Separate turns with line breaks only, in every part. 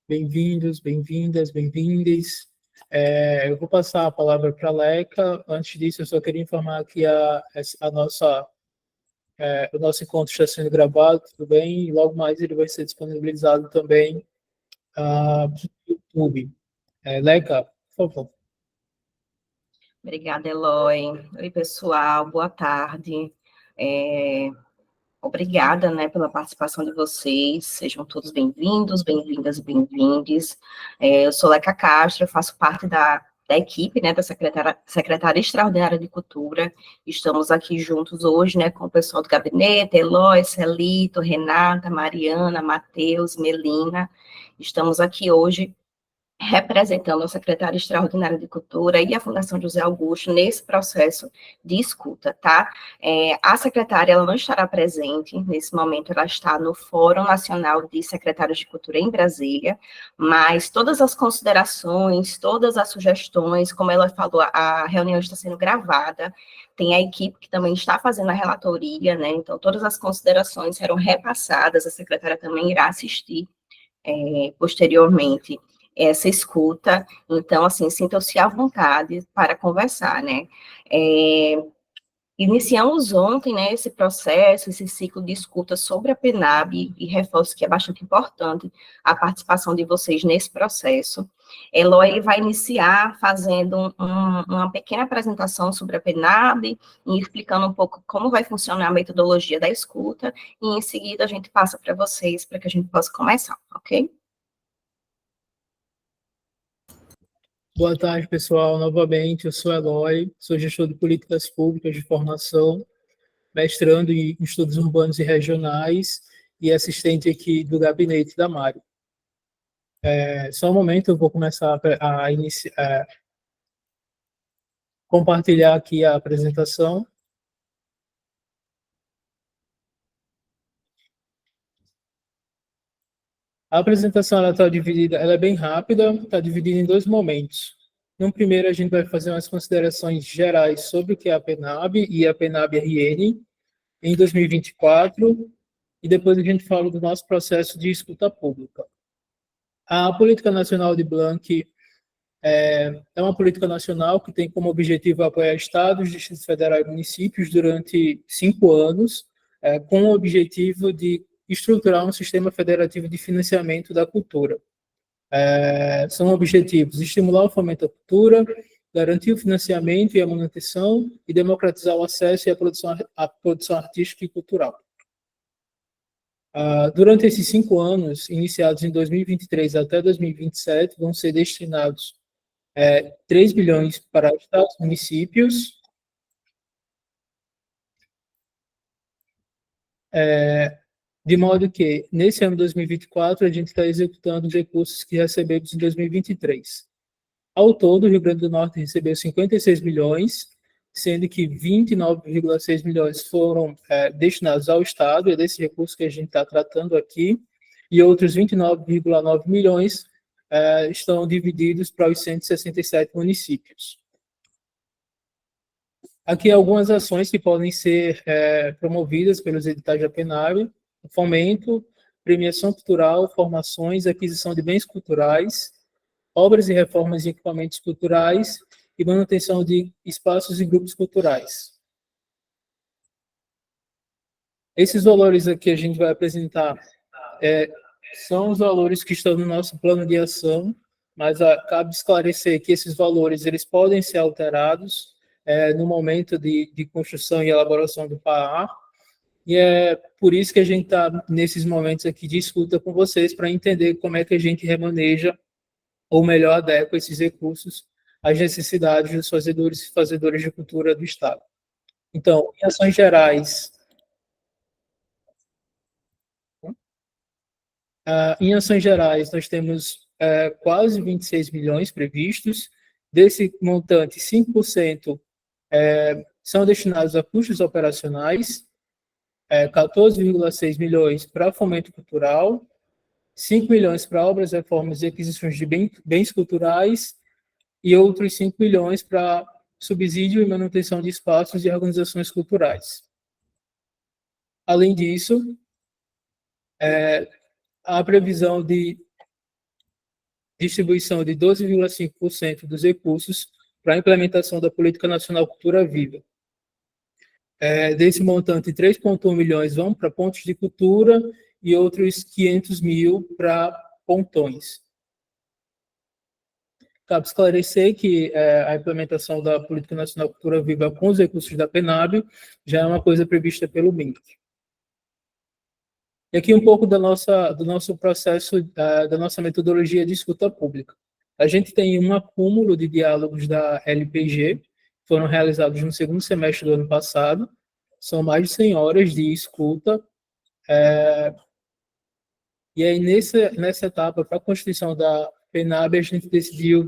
Bem-vindos, bem-vindas, bem-vindes. Eu vou passar a palavra para a Leca. Antes disso, eu só queria informar que o nosso encontro está sendo gravado, tudo bem? E logo mais ele vai ser disponibilizado também no YouTube. Leca, por favor.
Obrigada, Eloy. Oi, pessoal, boa tarde. Obrigada, pela participação de vocês. Sejam todos bem-vindos, bem-vindas e bem-vindes. Eu sou Leca Castro, eu faço parte da equipe, da secretária extraordinária de Cultura. Estamos aqui juntos hoje, com o pessoal do gabinete, Eloy, Celito, Renata, Mariana, Matheus, Melina. Estamos aqui hoje representando a Secretaria Extraordinária de Cultura e a Fundação José Augusto nesse processo de escuta, tá? A secretária, ela não estará presente nesse momento, ela está no Fórum Nacional de Secretários de Cultura em Brasília, mas todas as considerações, todas as sugestões, como ela falou, a reunião está sendo gravada, tem a equipe que também está fazendo a relatoria, então todas as considerações serão repassadas, a secretária também irá assistir posteriormente essa escuta, então, assim, sintam-se à vontade para conversar, Iniciamos ontem, esse processo, esse ciclo de escuta sobre a PNAB, e reforço que é bastante importante a participação de vocês nesse processo. Eloy vai iniciar fazendo uma pequena apresentação sobre a PNAB, e explicando um pouco como vai funcionar a metodologia da escuta, e em seguida a gente passa para vocês, para que a gente possa começar, ok?
Boa tarde, pessoal. Novamente, eu sou Eloy, sou gestor de políticas públicas de formação, mestrando em estudos urbanos e regionais e assistente aqui do gabinete da Mário. Só um momento, eu vou começar a compartilhar aqui a apresentação. A apresentação ela é bem rápida, está dividida em dois momentos. No primeiro, a gente vai fazer umas considerações gerais sobre o que é a PNAB e a PNAB-RN em 2024, e depois a gente fala do nosso processo de escuta pública. A Política Nacional de Blanc é uma política nacional que tem como objetivo apoiar estados, distritos federais e municípios durante 5 anos, com o objetivo de estruturar um sistema federativo de financiamento da cultura. São objetivos: estimular o fomento da cultura, garantir o financiamento e a manutenção e democratizar o acesso e a produção artística e cultural. Durante esses 5 anos, iniciados em 2023 até 2027, vão ser destinados 3 bilhões para estados e municípios, de modo que, nesse ano de 2024, a gente está executando os recursos que recebemos em 2023. Ao todo, o Rio Grande do Norte recebeu 56 milhões, sendo que 29,6 milhões foram destinados ao Estado, é desse recurso que a gente está tratando aqui, e outros 29,9 milhões estão divididos para os 167 municípios. Aqui algumas ações que podem ser promovidas pelos editais da PNAB: fomento, premiação cultural, formações, aquisição de bens culturais, obras e reformas de equipamentos culturais e manutenção de espaços e grupos culturais. Esses valores aqui a gente vai apresentar são os valores que estão no nosso plano de ação, mas cabe esclarecer que esses valores eles podem ser alterados no momento de construção e elaboração do PAA, e é por isso que a gente está nesses momentos aqui de escuta com vocês, para entender como é que a gente remaneja ou melhor adequa esses recursos às necessidades dos fazedores e fazedoras de cultura do Estado. Então, em ações gerais, nós temos quase 26 milhões previstos. Desse montante, 5% são destinados a custos operacionais, 14,6 milhões para fomento cultural, 5 milhões para obras, reformas e aquisições de bens culturais e outros 5 milhões para subsídio e manutenção de espaços e organizações culturais. Além disso, a previsão de distribuição de 12,5% dos recursos para a implementação da Política Nacional Cultura Viva. Desse montante, 3,1 milhões vão para pontos de cultura e outros 500 mil para pontões. Cabe esclarecer que a implementação da Política Nacional Cultura Viva com os recursos da PENAB já é uma coisa prevista pelo MINC. E aqui um pouco do nosso processo, da nossa metodologia de escuta pública. A gente tem um acúmulo de diálogos da LPG, que foram realizados no segundo semestre do ano passado, são mais de 100 horas de escuta, e aí nessa etapa, para a constituição da PENAB, a gente decidiu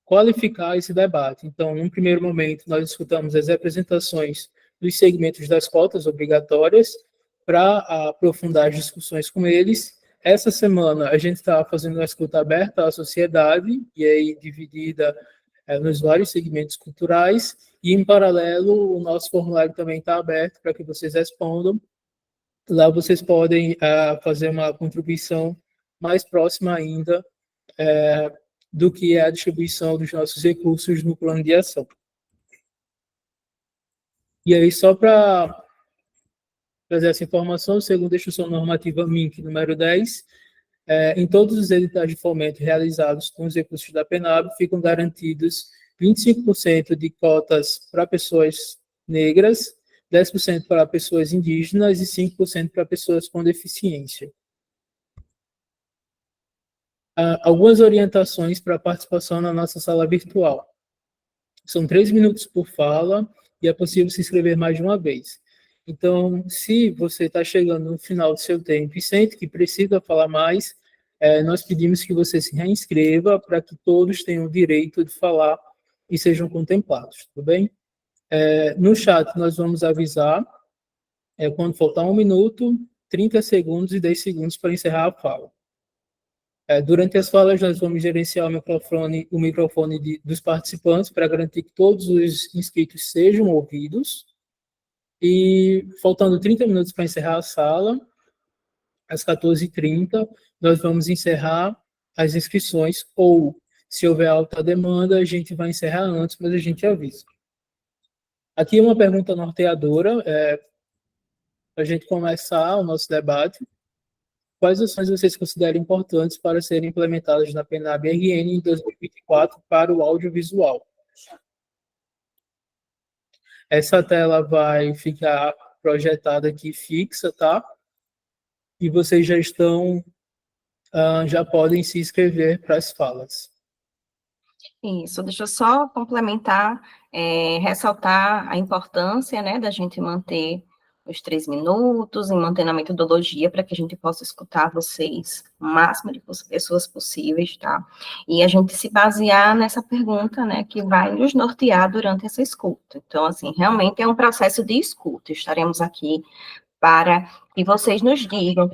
qualificar esse debate. Então, num primeiro momento, nós escutamos as representações dos segmentos das cotas obrigatórias, para aprofundar as discussões com eles. Essa semana, a gente está fazendo uma escuta aberta à sociedade, e aí dividida nos vários segmentos culturais, e, em paralelo, o nosso formulário também está aberto para que vocês respondam. Lá vocês podem fazer uma contribuição mais próxima ainda do que é a distribuição dos nossos recursos no plano de ação. E aí, só para trazer essa informação, segundo a Instrução Normativa MINC número 10, em todos os editais de fomento realizados com os recursos da PENAB, ficam garantidos 25% de cotas para pessoas negras, 10% para pessoas indígenas e 5% para pessoas com deficiência. Algumas orientações para a participação na nossa sala virtual. São 3 minutos por fala e é possível se inscrever mais de uma vez. Então, se você está chegando no final do seu tempo e sente que precisa falar mais, nós pedimos que você se reinscreva para que todos tenham o direito de falar e sejam contemplados, tudo bem? No chat, nós vamos avisar quando faltar 1 minuto, 30 segundos e 10 segundos para encerrar a fala. Durante as falas, nós vamos gerenciar o microfone dos participantes para garantir que todos os inscritos sejam ouvidos. E, faltando 30 minutos para encerrar a sala, às 14h30, nós vamos encerrar as inscrições, ou, se houver alta demanda, a gente vai encerrar antes, mas a gente avisa. Aqui uma pergunta norteadora, para a gente começar o nosso debate. Quais ações vocês consideram importantes para serem implementadas na PENAB-RN em 2024 para o audiovisual? Essa tela vai ficar projetada aqui fixa, tá? E vocês já podem se inscrever para as falas.
Isso, deixa eu só complementar, ressaltar a importância, né, da gente manter os 3 minutos e mantendo a metodologia para que a gente possa escutar vocês, o máximo de pessoas possíveis, tá? E a gente se basear nessa pergunta, né, que vai nos nortear durante essa escuta. Então, assim, realmente é um processo de escuta. Estaremos aqui para que vocês nos digam,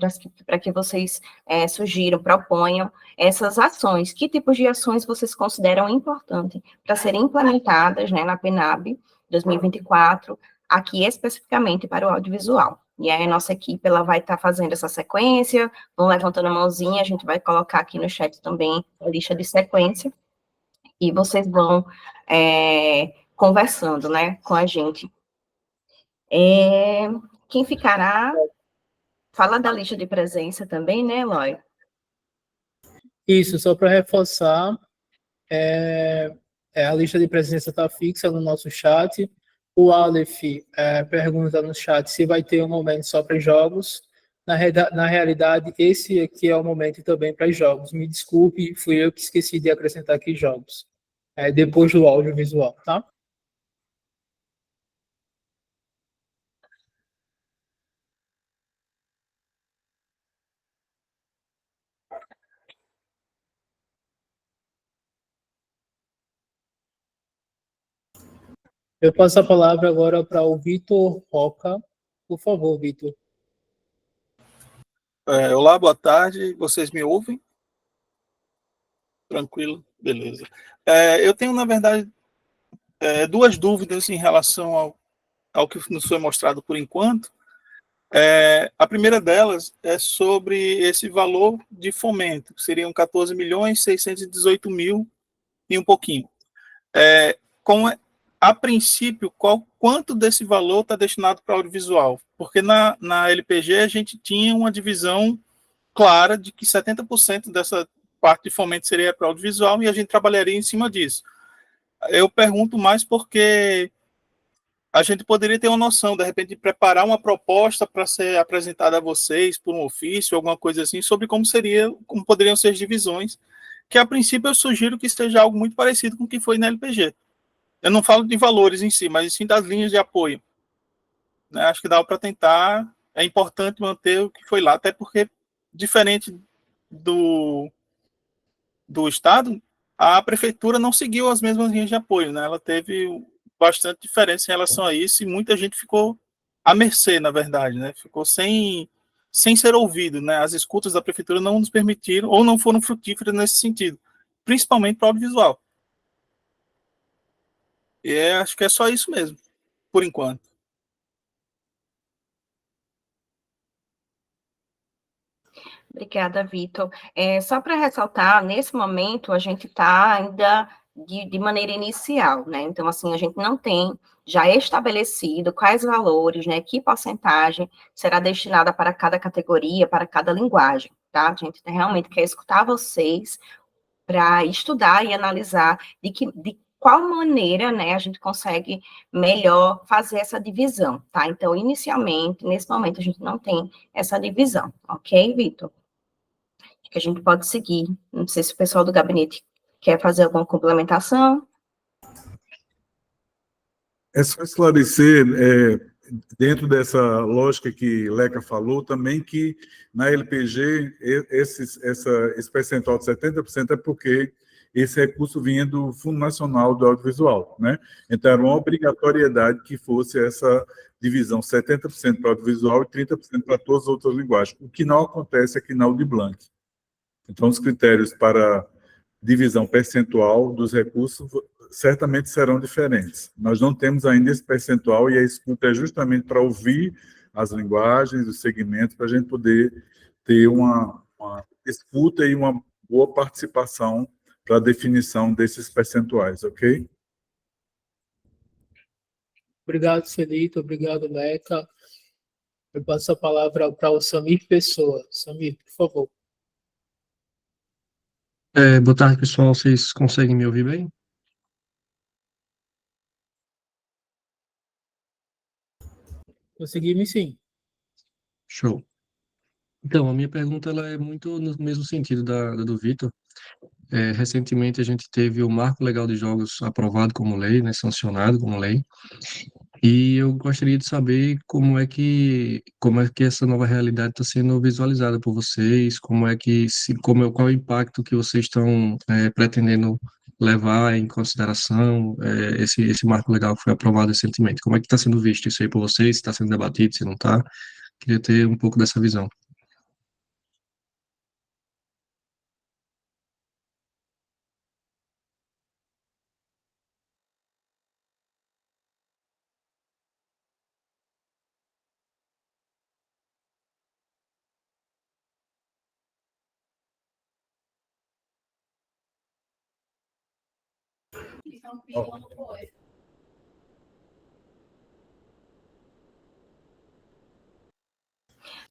para que vocês sugiram, proponham essas ações. Que tipos de ações vocês consideram importantes para serem implementadas, né, na PENAB 2024, aqui especificamente para o audiovisual. E aí a nossa equipe ela vai estar fazendo essa sequência, vão levantando a mãozinha, a gente vai colocar aqui no chat também a lista de sequência, e vocês vão conversando, né, com a gente. Quem ficará? Fala da lista de presença também, né, Eloy?
Isso, só para reforçar, a lista de presença está fixa no nosso chat. O Aleph pergunta no chat se vai ter um momento só para jogos. Na realidade, esse aqui é o momento também para jogos. Me desculpe, fui eu que esqueci de acrescentar aqui jogos. Depois do audiovisual, tá? Eu passo a palavra agora para o Vitor Roca. Por favor, Vitor.
Olá, boa tarde. Vocês me ouvem? Tranquilo? Beleza. Eu tenho, na verdade, 2 dúvidas em relação ao que nos foi mostrado por enquanto. A primeira delas é sobre esse valor de fomento, que seriam 14.618.000 e um pouquinho. A princípio, quanto desse valor está destinado para audiovisual? Porque na LPG a gente tinha uma divisão clara de que 70% dessa parte de fomento seria para audiovisual e a gente trabalharia em cima disso. Eu pergunto mais porque a gente poderia ter uma noção, de repente, de preparar uma proposta para ser apresentada a vocês por um ofício, alguma coisa assim, sobre como poderiam ser as divisões, que a princípio eu sugiro que seja algo muito parecido com o que foi na LPG. Eu não falo de valores em si, mas sim das linhas de apoio. Né? Acho que dá para tentar, é importante manter o que foi lá, até porque, diferente do Estado, a prefeitura não seguiu as mesmas linhas de apoio, né? Ela teve bastante diferença em relação a isso e muita gente ficou à mercê, na verdade, né? Ficou sem ser ouvido, né? As escutas da prefeitura não nos permitiram ou não foram frutíferas nesse sentido, principalmente para o audiovisual. E acho que é só isso mesmo, por enquanto.
Obrigada, Vitor. Só para ressaltar, nesse momento a gente está ainda de maneira inicial, né? Então, assim, a gente não tem já estabelecido quais valores, né? Que porcentagem será destinada para cada categoria, para cada linguagem, tá? A gente realmente quer escutar vocês para estudar e analisar de qual maneira, né, a gente consegue melhor fazer essa divisão, tá? Então, inicialmente, nesse momento, a gente não tem essa divisão, ok, Vitor? Que a gente pode seguir. Não sei se o pessoal do gabinete quer fazer alguma complementação.
É só esclarecer, dentro dessa lógica que Leca falou, também que na LPG esse percentual de 70% é porque esse recurso vinha do Fundo Nacional do Audiovisual, né? Então, era uma obrigatoriedade que fosse essa divisão, 70% para audiovisual e 30% para todas as outras linguagens, o que não acontece aqui na Audiblanc. Então, os critérios para divisão percentual dos recursos certamente serão diferentes. Nós não temos ainda esse percentual e a escuta é justamente para ouvir as linguagens, os segmentos, para a gente poder ter uma escuta e uma boa participação para a definição desses percentuais, ok?
Obrigado, Celito. Obrigado, Leca. Eu passo a palavra para o Samir Pessoa. Samir, por favor.
Boa tarde, pessoal. Vocês conseguem me ouvir bem?
Conseguimos sim.
Show. Então, a minha pergunta ela é muito no mesmo sentido da do Vitor. Recentemente, a gente teve o Marco Legal de Jogos aprovado como lei, né, sancionado como lei, e eu gostaria de saber como é que essa nova realidade está sendo visualizada por vocês, qual é o impacto que vocês estão pretendendo levar em consideração esse marco legal que foi aprovado recentemente. Como é que está sendo visto isso aí por vocês? Se está sendo debatido, se não está? Queria ter um pouco dessa visão.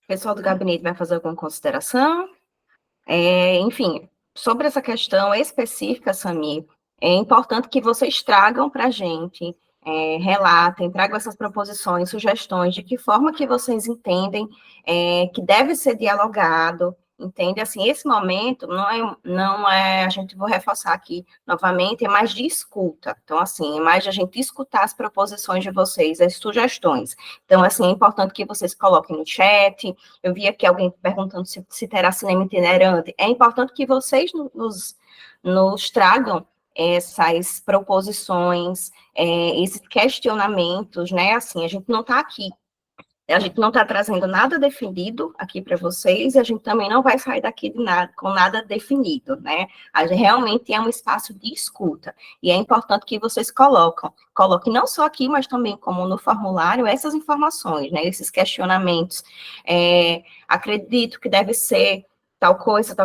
O pessoal do gabinete vai fazer alguma consideração? Enfim, sobre essa questão específica, Samir, é importante que vocês tragam para a gente, relatem, tragam essas proposições, sugestões, de que forma que vocês entendem que deve ser dialogado, entende? Assim, esse momento não é, a gente vou reforçar aqui novamente, é mais de escuta. Então, assim, é mais de a gente escutar as proposições de vocês, as sugestões. Então, assim, é importante que vocês coloquem no chat. Eu vi aqui alguém perguntando se terá cinema itinerante. É importante que vocês nos tragam essas proposições, esses questionamentos, né? Assim, a gente não está aqui A gente não está trazendo nada definido aqui para vocês, e a gente também não vai sair daqui com nada definido, né? A gente realmente é um espaço de escuta, e é importante que vocês coloquem não só aqui, mas também como no formulário, essas informações, né? Esses questionamentos. Acredito que deve ser tal coisa,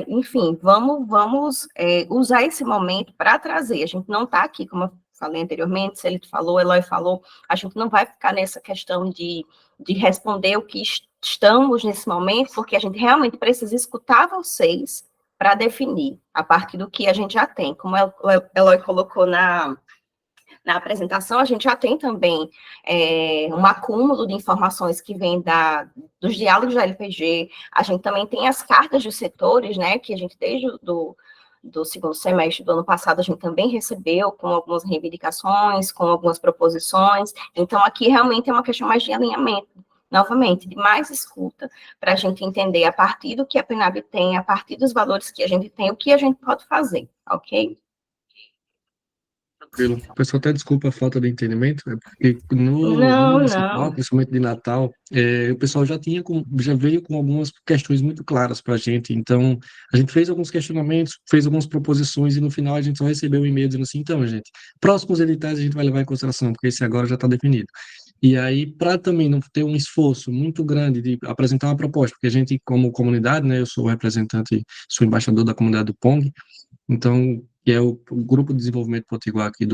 enfim, vamos usar esse momento para trazer. A gente não está aqui, como eu falei anteriormente, se ele falou, Eloy falou, a gente não vai ficar nessa questão de responder o que estamos nesse momento, porque a gente realmente precisa escutar vocês para definir, a partir do que a gente já tem. Como o Eloy colocou na apresentação, a gente já tem também um acúmulo de informações que vem dos diálogos da LPG, a gente também tem as cartas dos setores, né, que a gente desde do segundo semestre do ano passado, a gente também recebeu com algumas reivindicações, com algumas proposições. Então, aqui realmente é uma questão mais de alinhamento, novamente, de mais escuta, para a gente entender a partir do que a PNAB tem, a partir dos valores que a gente tem, o que a gente pode fazer, ok?
Tranquilo. O pessoal até desculpa a falta de entendimento, é porque no ano
Não,
municipal,
não.
principalmente de Natal, o pessoal já veio com algumas questões muito claras para a gente. Então, a gente fez alguns questionamentos, fez algumas proposições e no final a gente só recebeu um e-mail dizendo assim, então, gente, próximos editais a gente vai levar em consideração, porque esse agora já está definido. E aí, para também não ter um esforço muito grande de apresentar uma proposta, porque a gente, como comunidade, né, eu sou representante, sou embaixador da comunidade do PONG, então, que é o Grupo de Desenvolvimento Potiguar aqui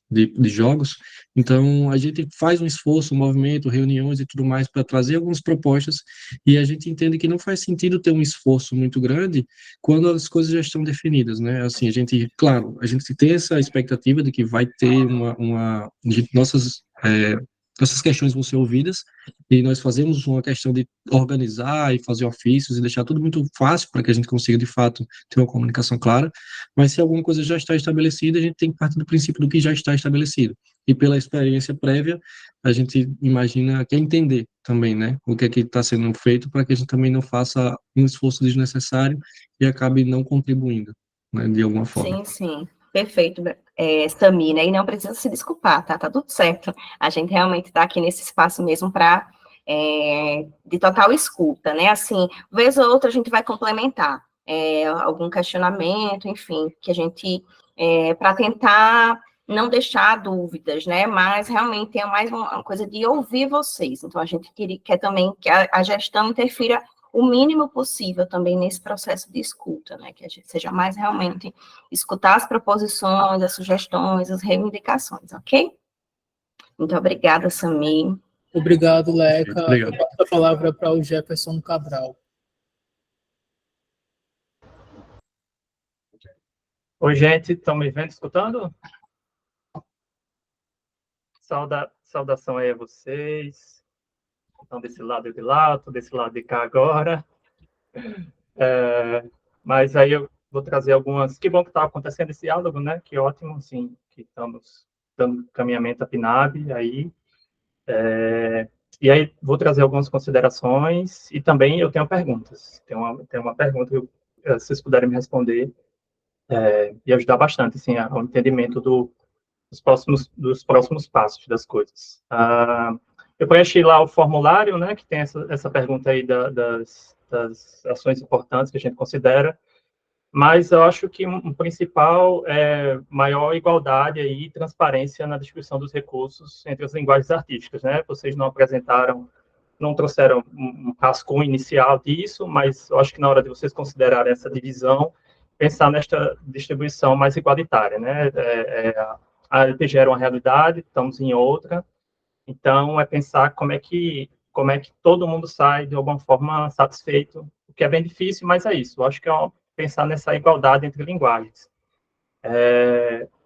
de jogos. Então, a gente faz um esforço, um movimento, reuniões e tudo mais para trazer algumas propostas, e a gente entende que não faz sentido ter um esforço muito grande quando as coisas já estão definidas, né? Assim, claro, a gente tem essa expectativa de que vai ter nossas questões vão ser ouvidas, e nós fazemos uma questão de organizar e fazer ofícios e deixar tudo muito fácil para que a gente consiga, de fato, ter uma comunicação clara, mas se alguma coisa já está estabelecida, a gente tem que partir do princípio do que já está estabelecido. E pela experiência prévia, a gente imagina, quer entender também, né, o que é que está sendo feito para que a gente também não faça um esforço desnecessário e acabe não contribuindo, né, de alguma forma.
Sim, sim. Perfeito, Sami, né? E não precisa se desculpar, tá? Tá tudo certo. A gente realmente está aqui nesse espaço mesmo para de total escuta, né? Assim, vez ou outra a gente vai complementar algum questionamento, enfim, que a gente para tentar não deixar dúvidas, né? Mas realmente é mais uma coisa de ouvir vocês. Então a gente quer também que a gestão interfira o mínimo possível também nesse processo de escuta, né? Que a gente seja mais realmente escutar as proposições, as sugestões, as reivindicações, ok? Muito obrigada, Sami.
Obrigado, Leca. Eu
Obrigado.
passo a palavra para o Jefferson Cabral.
Oi, gente, estão me vendo, escutando? Saudação aí a vocês. Estão desse lado e de lá, estou desse lado de cá agora. Mas aí eu vou trazer algumas... Que bom que está acontecendo esse diálogo, né? Que ótimo, assim, que estamos dando caminhamento à PNAB aí. E aí vou trazer algumas considerações e também eu tenho perguntas. Tem uma pergunta que se vocês puderem me responder e ajudar bastante, assim, ao entendimento dos próximos passos das coisas. Eu preenchi lá o formulário, né, que tem essa pergunta aí das ações importantes que a gente considera, mas eu acho que um principal é maior igualdade e transparência na distribuição dos recursos entre as linguagens artísticas, né? Vocês não trouxeram um rascunho inicial disso, mas eu acho que na hora de vocês considerarem essa divisão, pensar nesta distribuição mais igualitária, né? A LPG era uma realidade, estamos em outra, então é pensar como é que todo mundo sai de alguma forma satisfeito, o que é bem difícil, mas é isso. Eu acho que pensar nessa igualdade entre linguagens.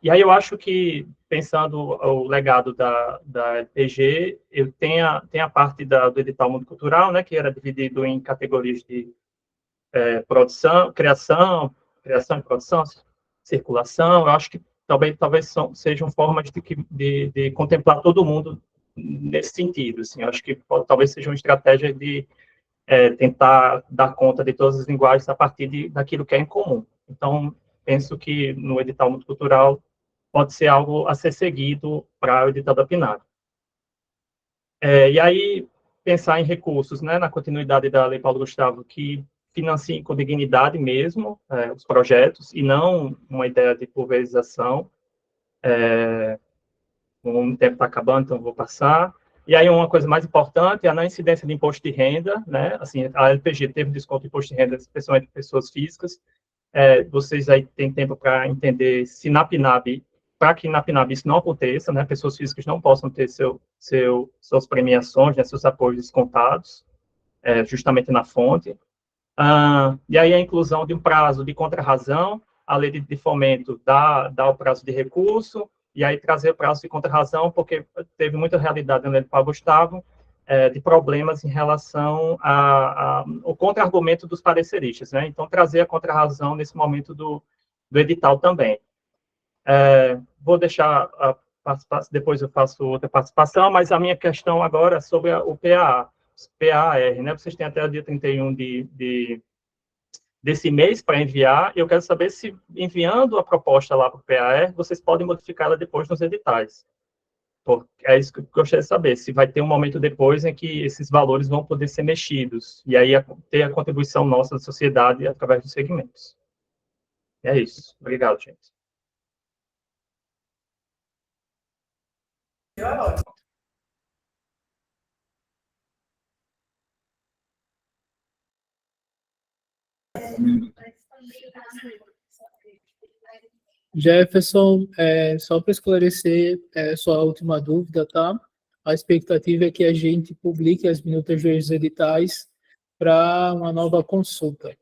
E aí eu acho que, pensando o legado da LPG, eu tenho a parte do edital Mundo Cultural, né, que era dividido em categorias de produção, criação e produção, circulação. Eu acho que talvez sejam formas de contemplar todo mundo nesse sentido. Assim, eu acho que talvez seja uma estratégia de tentar dar conta de todas as linguagens a partir daquilo que é em comum. Então, penso que no edital multicultural pode ser algo a ser seguido para o edital da PNAB. E aí, pensar em recursos, né, na continuidade da Lei Paulo Gustavo, que financiem com dignidade mesmo os projetos, e não uma ideia de pulverização. O tempo está acabando, então vou passar. E aí, uma coisa mais importante é a não incidência de imposto de renda, né? Assim, a LPG teve desconto de imposto de renda, especialmente de pessoas físicas. Vocês aí têm tempo para entender se na PNAB, para que na PNAB isso não aconteça, né? Pessoas físicas não possam ter suas premiações, né? Seus apoios descontados, justamente na fonte. E aí a inclusão de um prazo de contrarrazão, a lei de fomento dá o prazo de recurso, e aí trazer o prazo de contrarrazão, porque teve muita realidade na lei do Paulo Gustavo, de problemas em relação ao contra-argumento dos pareceristas, né? Então, trazer a contrarrazão nesse momento do edital também. Vou deixar depois eu faço outra participação, mas a minha questão agora é sobre o PAR, né? Vocês têm até o dia 31 desse mês para enviar. Eu quero saber se, enviando a proposta lá para o PAR, vocês podem modificá-la depois nos editais. É isso que eu gostaria de saber, se vai ter um momento depois em que esses valores vão poder ser mexidos, e aí ter a contribuição nossa da sociedade através dos segmentos. É isso. Obrigado, gente.
Jefferson, só para esclarecer sua última dúvida, tá? A expectativa é que a gente publique as minutas dos editais para uma nova consulta.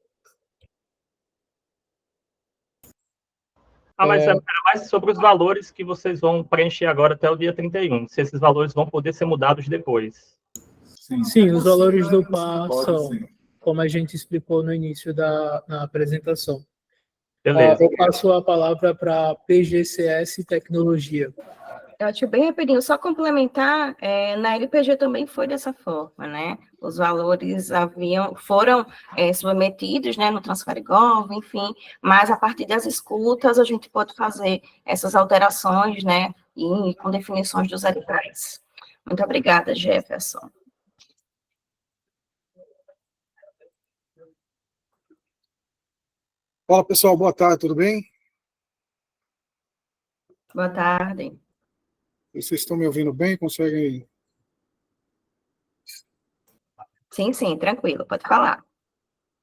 Mas era mais sobre os valores que vocês vão preencher agora até o dia 31, se esses valores vão poder ser mudados depois.
Sim, os valores do PAR são, como a gente explicou no início na apresentação.
Beleza.
Eu passo a palavra para a PGCS Tecnologia.
Eu acho bem rapidinho, só complementar, na LPG também foi dessa forma, né? Os valores foram submetidos, né, no TransfereGov, enfim, mas a partir das escutas a gente pode fazer essas alterações, né, e com definições dos editais. Muito obrigada, Jefferson.
Fala, pessoal, boa tarde, tudo bem?
Boa tarde.
Vocês estão me ouvindo bem? Conseguem?
Sim, tranquilo, pode falar.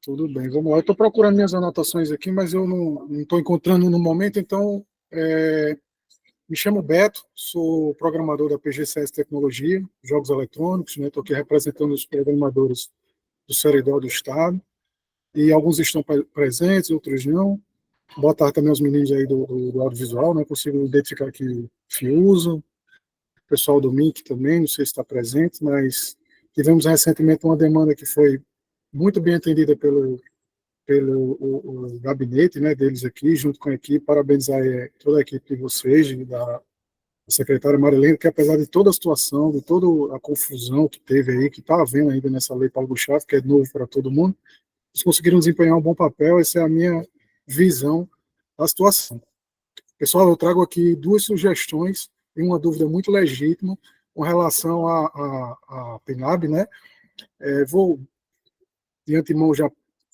Tudo bem, vamos lá. Eu estou procurando minhas anotações aqui, mas eu não estou encontrando no momento, então me chamo Beto, sou programador da PGCS Tecnologia, Jogos Eletrônicos, né? Estou aqui representando os programadores do Seridó do Estado, e alguns estão presentes, outros não. Boa tarde também aos meninos aí do audiovisual, né? Consigo identificar aqui o Fiuso, o pessoal do MIC também, não sei se está presente, mas tivemos recentemente uma demanda que foi muito bem atendida pelo o gabinete, né, deles aqui, junto com a equipe. Parabenizar toda a equipe de vocês, da secretária Marilene, que apesar de toda a situação, de toda a confusão que teve aí, que está havendo ainda nessa lei Paulo Gustavo, que é novo para todo mundo, eles conseguiram desempenhar um bom papel. Essa é a minha visão da situação. Pessoal, eu trago aqui duas sugestões e uma dúvida muito legítima com relação à PNAB, né? Vou, de antemão, já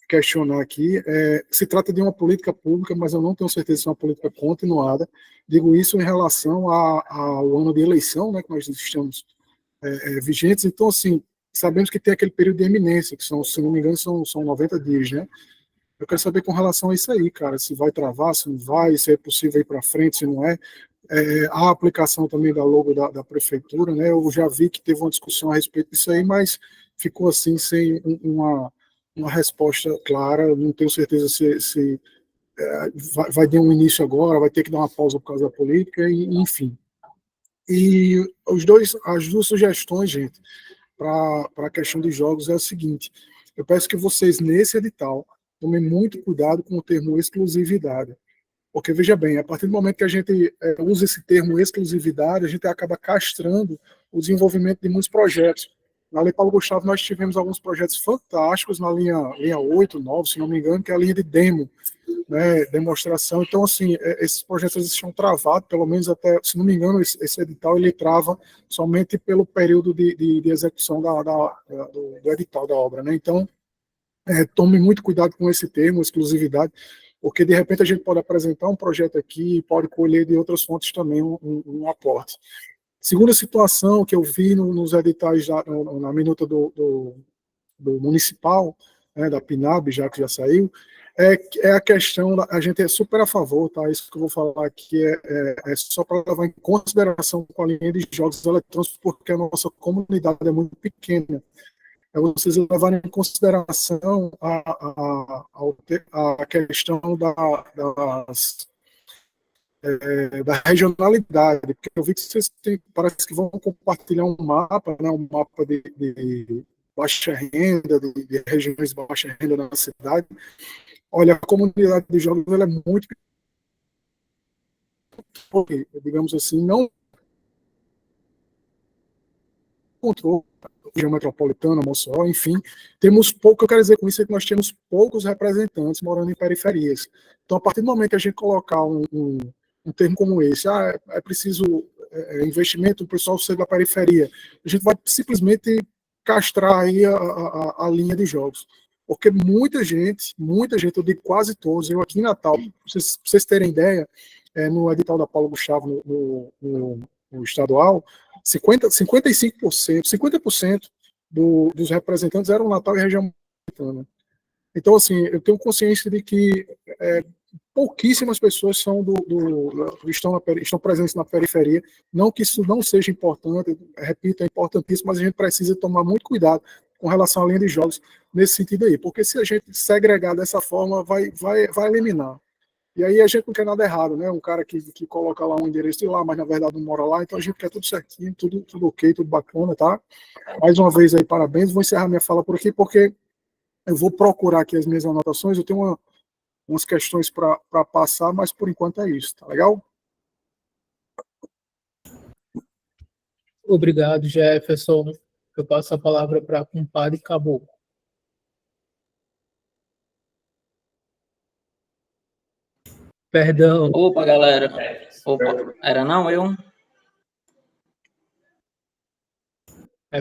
questionar aqui. Se trata de uma política pública, mas eu não tenho certeza se é uma política continuada. Digo isso em relação ao ano de eleição, né, que nós estamos vigentes. Então, assim, sabemos que tem aquele período de eminência, que são, se não me engano, são 90 dias, né? Eu quero saber com relação a isso aí, cara, se vai travar, se não vai, se é possível ir para frente, se não é. A aplicação também da logo da prefeitura, né? Eu já vi que teve uma discussão a respeito disso aí, mas ficou assim sem uma resposta clara. Não tenho certeza se vai ter um início agora, vai ter que dar uma pausa por causa da política, enfim. E as duas sugestões, gente, para a questão dos jogos é o seguinte: eu peço que vocês, nesse edital, tomem muito cuidado com o termo exclusividade. Porque, veja bem, a partir do momento que a gente usa esse termo exclusividade, a gente acaba castrando o desenvolvimento de muitos projetos. Na Lei Paulo Gustavo, nós tivemos alguns projetos fantásticos na linha 8, 9, se não me engano, que é a linha de demo. né, demonstração. Então, assim, esses projetos eles estão travados, pelo menos até, se não me engano, esse edital ele trava somente pelo período de execução do edital da obra, né? Então, tome muito cuidado com esse termo, exclusividade, porque de repente a gente pode apresentar um projeto aqui e pode colher de outras fontes também um aporte. Segunda situação que eu vi nos editais, na minuta do municipal, né, da PNAB, já que já saiu, é a questão, a gente é super a favor, tá? Isso que eu vou falar aqui é só para levar em consideração com a linha de jogos eletrônicos, porque a nossa comunidade é muito pequena. É vocês levarem em consideração a questão da regionalidade, porque eu vi que vocês parece que vão compartilhar um mapa, né, um mapa de baixa renda, de regiões de baixa renda na cidade. Olha, a comunidade de jogos ela é muito, digamos assim, não controle região metropolitana, Mossoró, enfim, temos pouco, eu quero dizer com isso é que nós temos poucos representantes morando em periferias. Então, a partir do momento que a gente colocar um termo como esse, é preciso investimento, o pessoal ser da periferia, a gente vai simplesmente castrar aí a linha de jogos. Porque muita gente, eu digo quase todos, eu aqui em Natal, para vocês terem ideia, no edital da Paulo Gustavo, no estadual, 50% dos representantes eram Natal e região metropolitana. Então, assim, eu tenho consciência de que pouquíssimas pessoas estão presentes na periferia. Não que isso não seja importante, repito, é importantíssimo, mas a gente precisa tomar muito cuidado com relação à linha de jogos nesse sentido aí, porque se a gente segregar dessa forma, vai eliminar. E aí a gente não quer nada errado, né? Um cara que coloca lá um endereço de lá, mas na verdade não mora lá, então a gente quer tudo certinho, tudo ok, tudo bacana, tá? Mais uma vez aí, parabéns. Vou encerrar minha fala por aqui, porque eu vou procurar aqui as minhas anotações, eu tenho umas questões para passar, mas por enquanto é isso, tá legal?
Obrigado, Jefferson. Eu passo a palavra para a compadre Caboclo. Perdão.
Opa, galera. Opa, era não eu?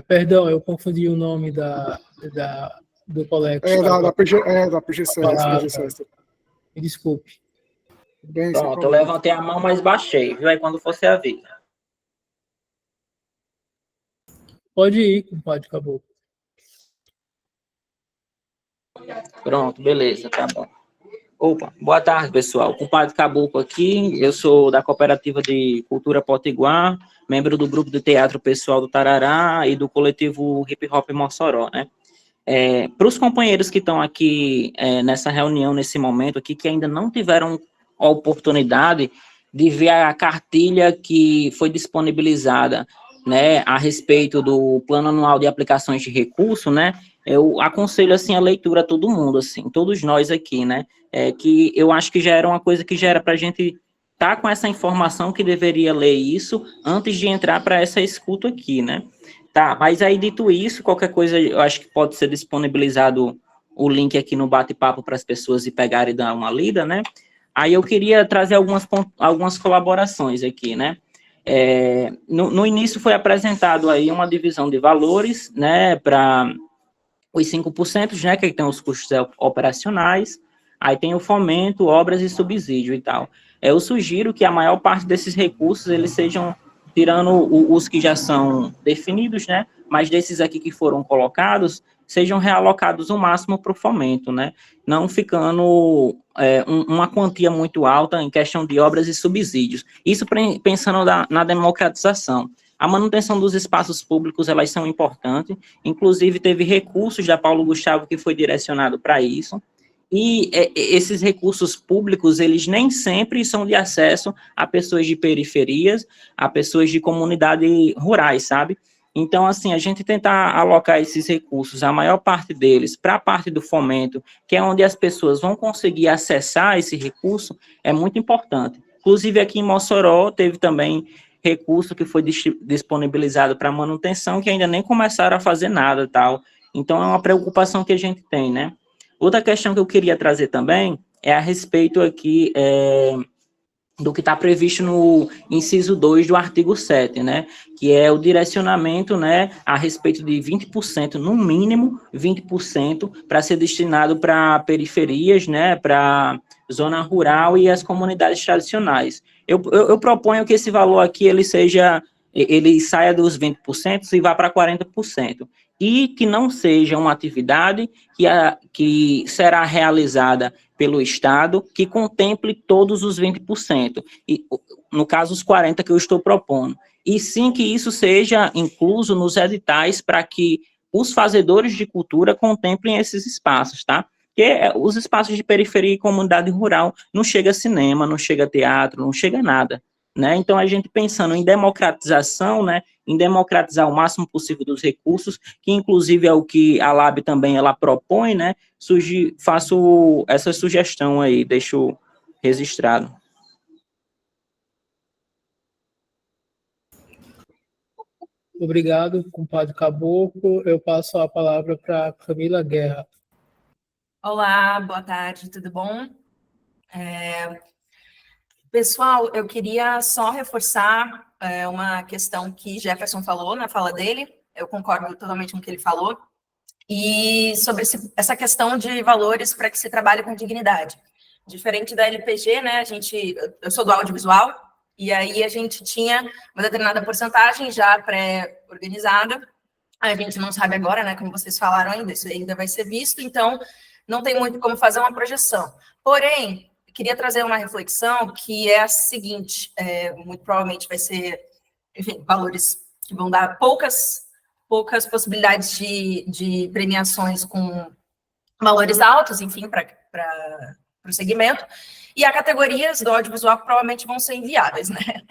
Perdão, eu confundi o nome do colega.
Da PGCS.
Me desculpe.
Bem,
pronto, eu levantei a mão, mas baixei, viu? Aí quando você avisa.
Pode ir, compadre Caboclo.
Pronto, beleza, tá bom. Opa, boa tarde, pessoal. Compadre Caboclo aqui, eu sou da Cooperativa de Cultura Potiguar, membro do grupo de teatro pessoal do Tarará e do coletivo Hip Hop Mossoró, né? Para os companheiros que estão aqui nessa reunião, nesse momento aqui, que ainda não tiveram a oportunidade de ver a cartilha que foi disponibilizada, né, a respeito do Plano Anual de Aplicações de Recurso, né, eu aconselho, assim, a leitura a todo mundo, assim, todos nós aqui, né, que eu acho que já era uma coisa que já era para a gente estar com essa informação que deveria ler isso antes de entrar para essa escuta aqui, né. Tá, mas aí, dito isso, qualquer coisa, eu acho que pode ser disponibilizado o link aqui no bate-papo para as pessoas e pegarem e dar uma lida, né. Aí eu queria trazer algumas colaborações aqui, né. No início foi apresentado aí uma divisão de valores, né, para os 5%, né, que tem os custos operacionais, aí tem o fomento, obras e subsídio e tal. Eu sugiro que a maior parte desses recursos, eles sejam, tirando os que já são definidos, né, mas desses aqui que foram colocados, sejam realocados o máximo para o fomento, né, não ficando uma quantia muito alta em questão de obras e subsídios. Isso pensando na democratização. A manutenção dos espaços públicos, elas são importantes, inclusive teve recursos da Paulo Gustavo que foi direcionado para isso, e esses recursos públicos, eles nem sempre são de acesso a pessoas de periferias, a pessoas de comunidades rurais, sabe? Então, assim, a gente tentar alocar esses recursos, a maior parte deles, para a parte do fomento, que é onde as pessoas vão conseguir acessar esse recurso, é muito importante. Inclusive, aqui em Mossoró, teve também recurso que foi disponibilizado para manutenção, que ainda nem começaram a fazer nada, tal. Então, é uma preocupação que a gente tem, né? Outra questão que eu queria trazer também é a respeito aqui do que está previsto no inciso 2 do artigo 7, né, que é o direcionamento, né, a respeito de 20%, no mínimo 20%, para ser destinado para periferias, né, para zona rural e as comunidades tradicionais. Eu proponho que esse valor aqui, ele saia dos 20% e vá para 40%, e que não seja uma atividade que será realizada pelo Estado, que contemple todos os 20%, e, no caso, os 40% que eu estou propondo, e sim que isso seja incluso nos editais para que os fazedores de cultura contemplem esses espaços, tá? Porque os espaços de periferia e comunidade rural não chega cinema, não chega teatro, não chega nada, né? Então, a gente pensando em democratização, né, em democratizar o máximo possível dos recursos, que inclusive é o que a LAB também ela propõe, né, faço essa sugestão aí, deixo registrado.
Obrigado, compadre Caboclo. Eu passo a palavra para Camila Guerra.
Olá, boa tarde, tudo bom? Pessoal, eu queria só reforçar uma questão que Jefferson falou na fala dele, eu concordo totalmente com o que ele falou, e sobre essa questão de valores para que se trabalhe com dignidade. Diferente da LPG, né, eu sou do audiovisual, e aí a gente tinha uma determinada porcentagem já pré-organizada, a gente não sabe agora, né, como vocês falaram ainda, isso ainda vai ser visto, então não tem muito como fazer uma projeção. Porém, queria trazer uma reflexão que é a seguinte, muito provavelmente vai ser, enfim, valores que vão dar poucas possibilidades de premiações com valores altos, enfim, para o segmento, e há categorias do audiovisual que provavelmente vão ser inviáveis, né?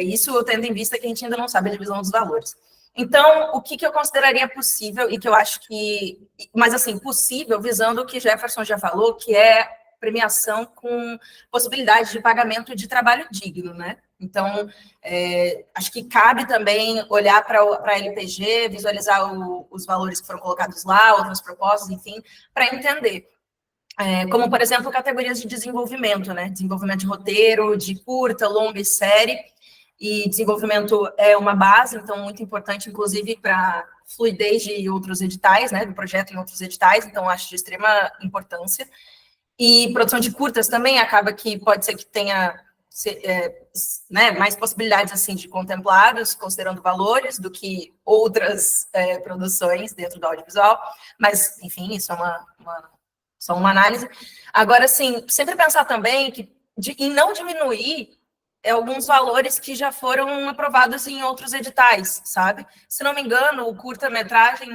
Isso tendo em vista que a gente ainda não sabe a divisão dos valores. Então, o que eu consideraria possível, e que eu acho que, mas assim, possível, visando o que Jefferson já falou, que é premiação com possibilidade de pagamento de trabalho digno, né? Então, acho que cabe também olhar para a LPG, visualizar os valores que foram colocados lá, outras propostas, enfim, para entender. Como, por exemplo, categorias de desenvolvimento, né? Desenvolvimento de roteiro, de curta, longa e série, e desenvolvimento é uma base, então, muito importante, inclusive, para fluidez de outros editais, né? Do projeto em outros editais, então, acho de extrema importância. E produção de curtas também acaba que pode ser que tenha né, mais possibilidades assim de contemplados, considerando valores, do que outras produções dentro do audiovisual, mas, enfim, isso é só uma análise. Agora, assim, sempre pensar também em não diminuir alguns valores que já foram aprovados em outros editais, sabe? Se não me engano, o curta-metragem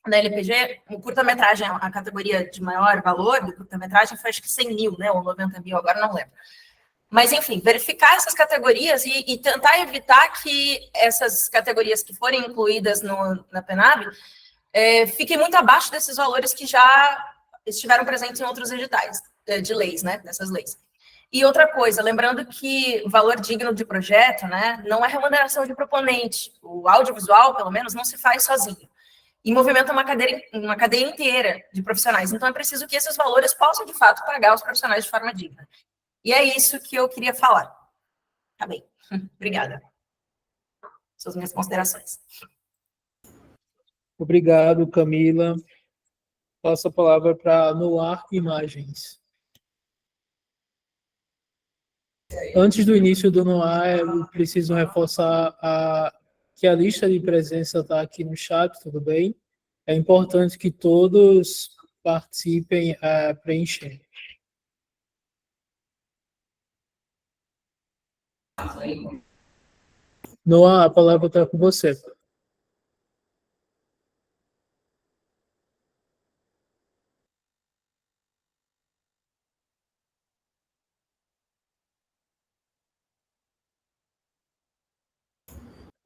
na LPG, o curta-metragem, a categoria de maior valor do curta-metragem foi acho que 100 mil, né, ou 90 mil, agora não lembro. Mas, enfim, verificar essas categorias e tentar evitar que essas categorias que forem incluídas na PNAB fiquem muito abaixo desses valores que já estiveram presentes em outros editais de leis, né, dessas leis. E outra coisa, lembrando que o valor digno de projeto, né, não é remuneração de proponente. O audiovisual, pelo menos, não se faz sozinho. E movimenta uma cadeia inteira de profissionais. Então, é preciso que esses valores possam, de fato, pagar os profissionais de forma digna. E é isso que eu queria falar. Tá bem. Obrigada. Essas minhas considerações.
Obrigado, Camila. Passo a palavra para Noar Imagens. Antes do início do Noar, eu preciso reforçar que a lista de presença está aqui no chat, tudo bem? É importante que todos participem preenchendo. Noah, a palavra está com você.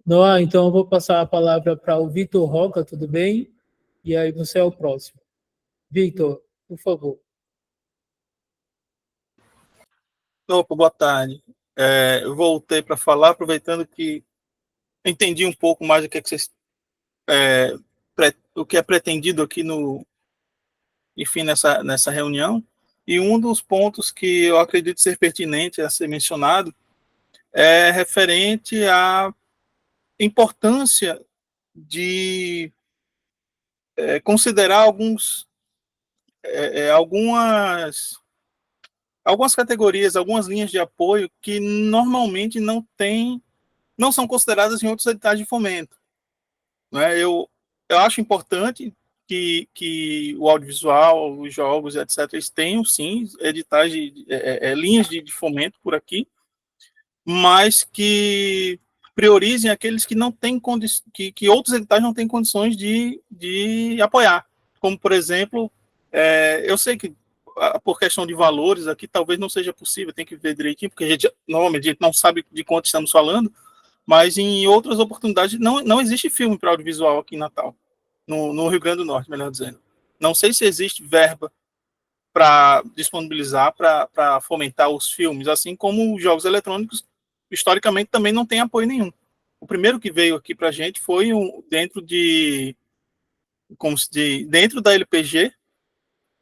Noah, então eu vou passar a palavra para o Vitor Roca, tudo bem? E aí você é o próximo. Vitor, por favor.
Opa, boa tarde. Eu voltei para falar, aproveitando que entendi um pouco mais do que vocês, o que é pretendido aqui enfim, nessa reunião. E um dos pontos que eu acredito ser pertinente a ser mencionado é referente à importância de considerar algumas categorias, algumas linhas de apoio que normalmente não são consideradas em outros editais de fomento. Né? Eu acho importante que o audiovisual, os jogos, etc., eles tenham, sim, editais linhas de fomento por aqui, mas que priorizem aqueles que não têm que outros editais não têm condições de apoiar. Como, por exemplo, eu sei que por questão de valores aqui talvez não seja possível, tem que ver direitinho, porque normalmente a gente não sabe de quanto estamos falando, mas em outras oportunidades não existe filme para audiovisual aqui em Natal, no Rio Grande do Norte, melhor dizendo. Não sei se existe verba para disponibilizar, para fomentar os filmes, assim como os jogos eletrônicos, historicamente, também não tem apoio nenhum. O primeiro que veio aqui para a gente foi dentro da LPG,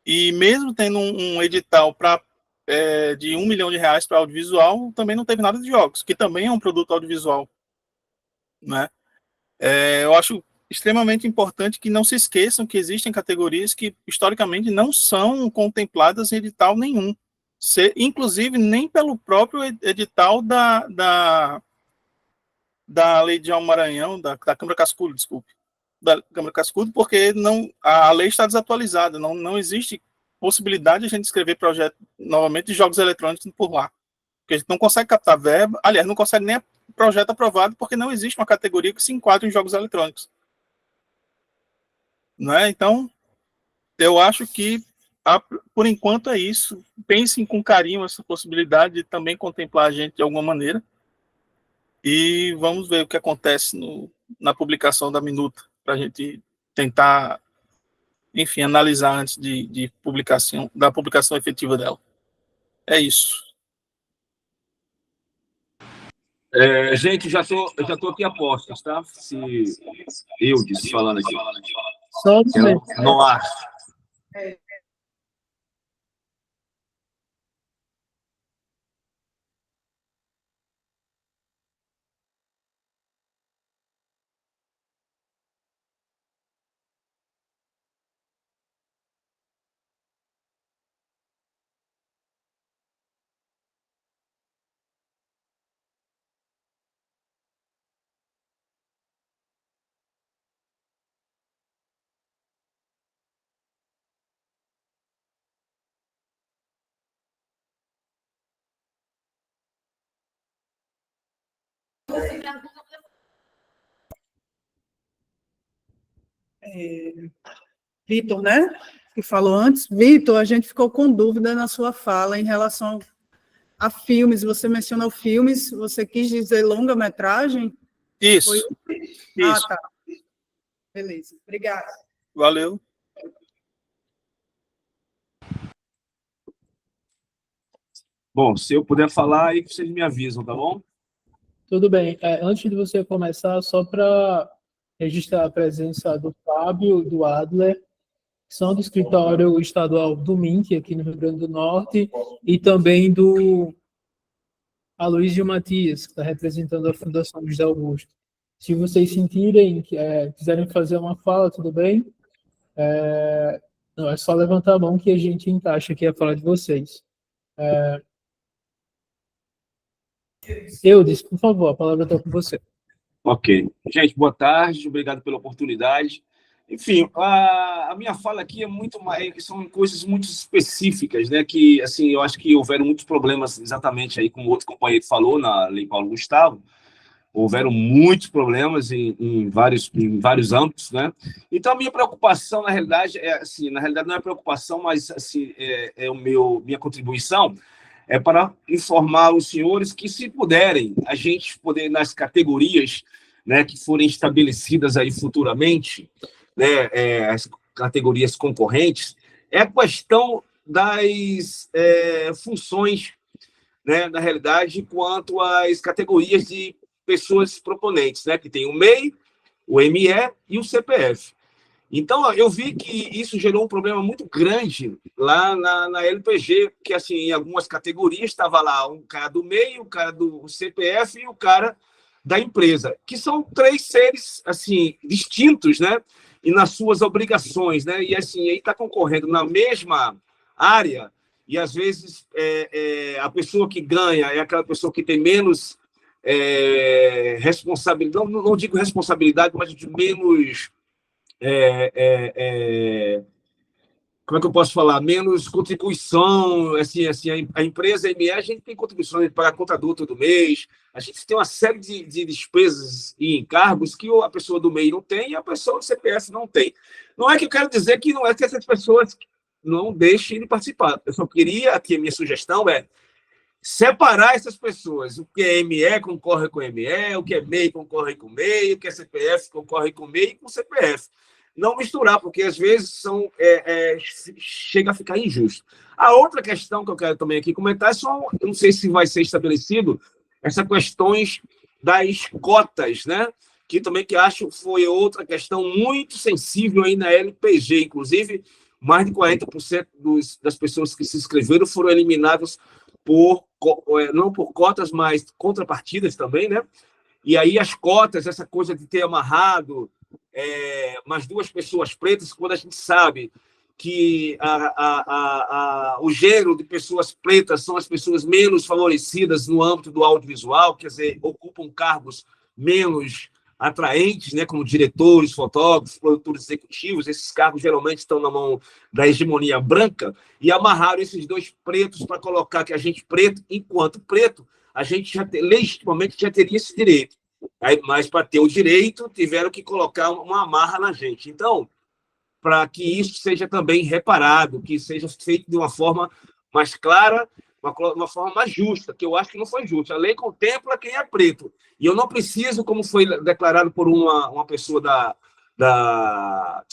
e mesmo tendo um edital de R$1 milhão para audiovisual, também não teve nada de jogos, que também é um produto audiovisual. Né? Eu acho extremamente importante que não se esqueçam que existem categorias que, historicamente, não são contempladas em edital nenhum. Inclusive, nem pelo próprio edital da Lei de Almo Maranhão, da Câmara Cascudo, desculpe. Da Câmara Cascudo, porque a lei está desatualizada, não existe possibilidade de a gente escrever projeto novamente de jogos eletrônicos por lá. Porque a gente não consegue captar verba, aliás, não consegue nem projeto aprovado, porque não existe uma categoria que se enquadre em jogos eletrônicos. Né? Então, eu acho que, por enquanto, é isso. Pensem com carinho essa possibilidade de também contemplar a gente de alguma maneira. E vamos ver o que acontece na publicação da minuta, para a gente tentar, enfim, analisar antes da publicação efetiva dela. É isso.
Gente, eu já tô aqui a postos, tá? Se eu disse falando aqui.
Só um momento.
Não acho.
Vitor, né? Que falou antes. Vitor, a gente ficou com dúvida na sua fala em relação a filmes. Você mencionou filmes, você quis dizer longa-metragem?
Isso.
Ah, tá. Beleza, obrigada.
Valeu.
Bom, se eu puder falar, aí vocês me avisam, tá bom?
Tudo bem. Antes de você começar, só para registrar a presença do Fábio, do Adler, que são do escritório estadual do MINC, aqui no Rio Grande do Norte, e também do Aloysio Matias, que está representando a Fundação José Augusto. Se vocês sentirem, quiserem fazer uma fala, tudo bem? Não, é só levantar a mão que a gente encaixa aqui a fala de vocês. Eudes, por favor, a palavra está com você.
Ok. Gente, boa tarde, obrigado pela oportunidade. Enfim, a minha fala aqui é muito mais, são coisas muito específicas, né? Que, assim, eu acho que houveram muitos problemas, exatamente aí como o outro companheiro falou, na Lei Paulo Gustavo, houveram muitos problemas em vários âmbitos, né? Então, a minha preocupação, na realidade, na realidade não é preocupação, mas, assim, minha contribuição é para informar os senhores que, se puderem, a gente poder, nas categorias, né, que forem estabelecidas aí futuramente, né, as categorias concorrentes, é a questão das funções, né, na realidade, quanto às categorias de pessoas proponentes, né, que tem o MEI, o ME e o CPF. Então, eu vi que isso gerou um problema muito grande lá na LPG, porque, assim, em algumas categorias estava lá um cara do MEI, o cara do CPF e o cara da empresa, que são três seres, assim, distintos, né? E nas suas obrigações, né? E, assim, aí está concorrendo na mesma área e, às vezes, a pessoa que ganha é aquela pessoa que tem menos responsabilidade, não digo responsabilidade, mas de menos... como é que eu posso falar? Menos contribuição, assim a empresa ME, a gente tem contribuições para contador todo mês, a gente tem uma série de despesas e encargos que a pessoa do MEI não tem e a pessoa do CPF não tem. Não é que eu quero dizer que não é que essas pessoas não deixem de participar. Eu só queria, aqui a minha sugestão é separar essas pessoas. O que é ME concorre com ME, o que é MEI concorre com MEI, o que é CPF concorre com MEI e com CPF. Não misturar, porque às vezes chega a ficar injusto. A outra questão que eu quero também aqui comentar é só, eu não sei se vai ser estabelecido, essas questões das cotas, né? Que também que acho foi outra questão muito sensível aí na LPG, inclusive mais de 40% das pessoas que se inscreveram foram eliminadas não por cotas, mas contrapartidas também, né? E aí as cotas, essa coisa de ter amarrado mais duas pessoas pretas, quando a gente sabe que o gênero de pessoas pretas são as pessoas menos favorecidas no âmbito do audiovisual, quer dizer, ocupam cargos menos atraentes, né, como diretores, fotógrafos, produtores executivos, esses cargos geralmente estão na mão da hegemonia branca, e amarraram esses dois pretos para colocar que a gente preto, enquanto preto, a gente legitimamente já teria esse direito. Aí, mas para ter o direito, tiveram que colocar uma amarra na gente. Então, para que isso seja também reparado, que seja feito de uma forma mais clara, uma forma mais justa, que eu acho que não foi justa. A lei contempla quem é preto. E eu não preciso, como foi declarado por uma pessoa da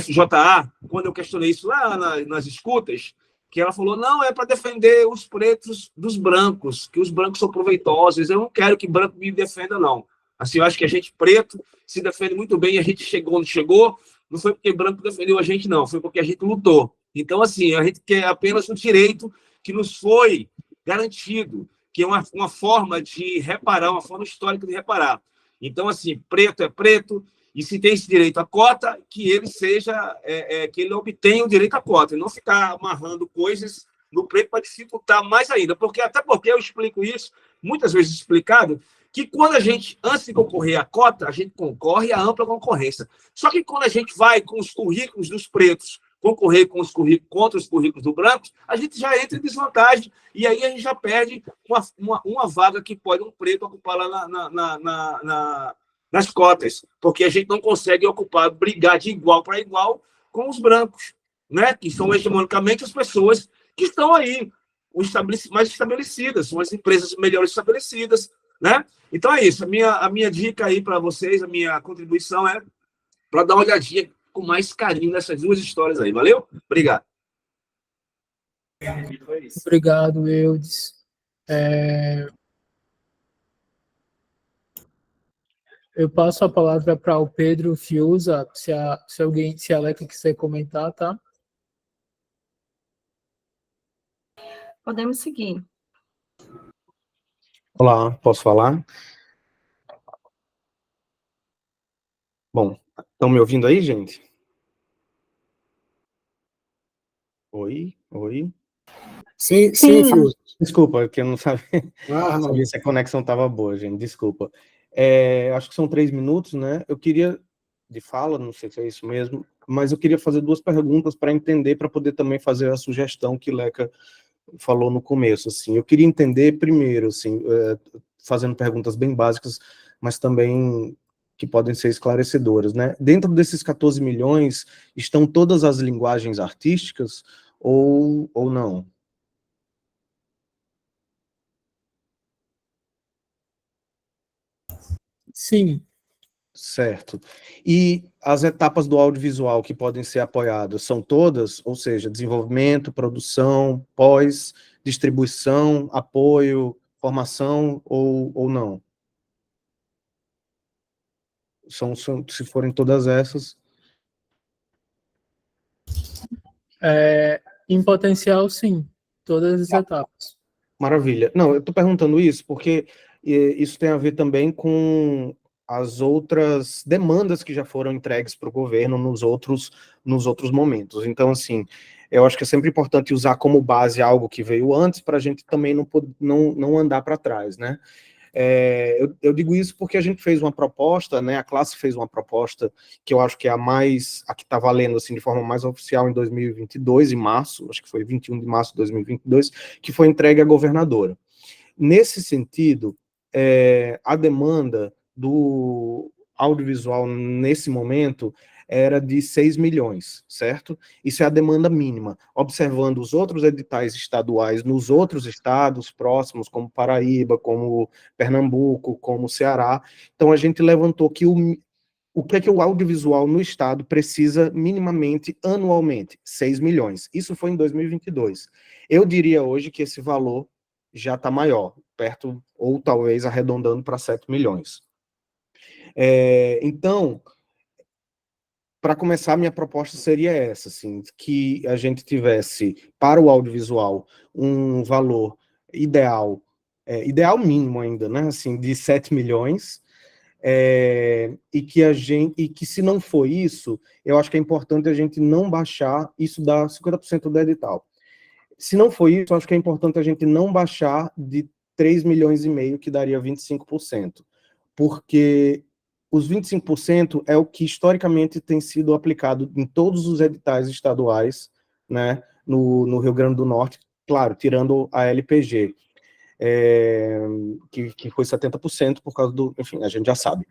FJA, quando eu questionei isso lá nas escutas, que ela falou, não, é para defender os pretos dos brancos, que os brancos são proveitosos, eu não quero que branco me defenda, não. Assim, eu acho que a gente preto se defende muito bem, a gente chegou onde chegou, não foi porque branco defendeu a gente, não, foi porque a gente lutou. Então, assim, a gente quer apenas o direito que nos foi garantido, que é uma forma de reparar, uma forma histórica de reparar. Então, assim, preto é preto, e se tem esse direito à cota, que ele que ele obtenha o direito à cota, e não ficar amarrando coisas no preto para dificultar mais ainda. Até porque eu explico isso, muitas vezes explicado, que quando a gente, antes de concorrer à cota, a gente concorre à ampla concorrência. Só que quando a gente vai com os currículos dos pretos concorrer contra os currículos do branco, a gente já entra em desvantagem, e aí a gente já perde uma vaga que pode um preto ocupar lá nas cotas, porque a gente não consegue brigar de igual para igual com os brancos, né? Que são hegemonicamente as pessoas que estão aí, mais estabelecidas, são as empresas melhores estabelecidas, né? Então é isso, a minha dica aí para vocês, a minha contribuição é para dar uma olhadinha com mais carinho nessas duas histórias aí, valeu? Obrigado.
Obrigado, Eudes. Eu passo a palavra para o Pedro Fiuza, se a Leca quiser comentar, tá?
Podemos seguir.
Olá, posso falar? Bom, estão me ouvindo aí, gente? Oi?
Sim, Fiuza.
Desculpa, que eu não sabia,
não.
sabia se a conexão estava boa, gente, desculpa. Acho que são 3 minutos, né? Eu queria, de fala, não sei se é isso mesmo, mas eu queria fazer 2 perguntas para entender, para poder também fazer a sugestão que Leca falou no começo, assim. Eu queria entender primeiro, assim, fazendo perguntas bem básicas, mas também que podem ser esclarecedoras, né? Dentro desses 14 milhões, estão todas as linguagens artísticas ou não?
Sim.
Certo. E as etapas do audiovisual que podem ser apoiadas são todas? Ou seja, desenvolvimento, produção, pós, distribuição, apoio, formação ou não? Se forem todas essas...
Em potencial, sim, todas as etapas.
Maravilha. Não, eu estou perguntando isso porque isso tem a ver também com as outras demandas que já foram entregues para o governo nos outros momentos. Então, assim, eu acho que é sempre importante usar como base algo que veio antes para a gente também não andar para trás, né? Eu digo isso porque a gente fez uma proposta, né? A classe fez uma proposta que eu acho que é a que está valendo assim de forma mais oficial em 2022, em março, acho que foi 21 de março de 2022, que foi entregue à governadora. Nesse sentido, a demanda do audiovisual nesse momento era de 6 milhões, certo? Isso é a demanda mínima. Observando os outros editais estaduais nos outros estados próximos, como Paraíba, como Pernambuco, como Ceará, então a gente levantou que o que é que o audiovisual no estado precisa minimamente anualmente? 6 milhões. Isso foi em 2022. Eu diria hoje que esse valor já está maior, perto, ou talvez arredondando para 7 milhões. Então, para começar, minha proposta seria essa, assim, que a gente tivesse, para o audiovisual, um valor ideal, ideal mínimo ainda, né, assim, de 7 milhões, e que se não for isso, eu acho que é importante a gente não baixar, isso dá 50% do edital. Se não for isso, eu acho que é importante a gente não baixar de 3 milhões e meio, que daria 25%, porque os 25% é o que historicamente tem sido aplicado em todos os editais estaduais, né, no Rio Grande do Norte, claro, tirando a LPG, que foi 70% por causa do, enfim, a gente já sabe.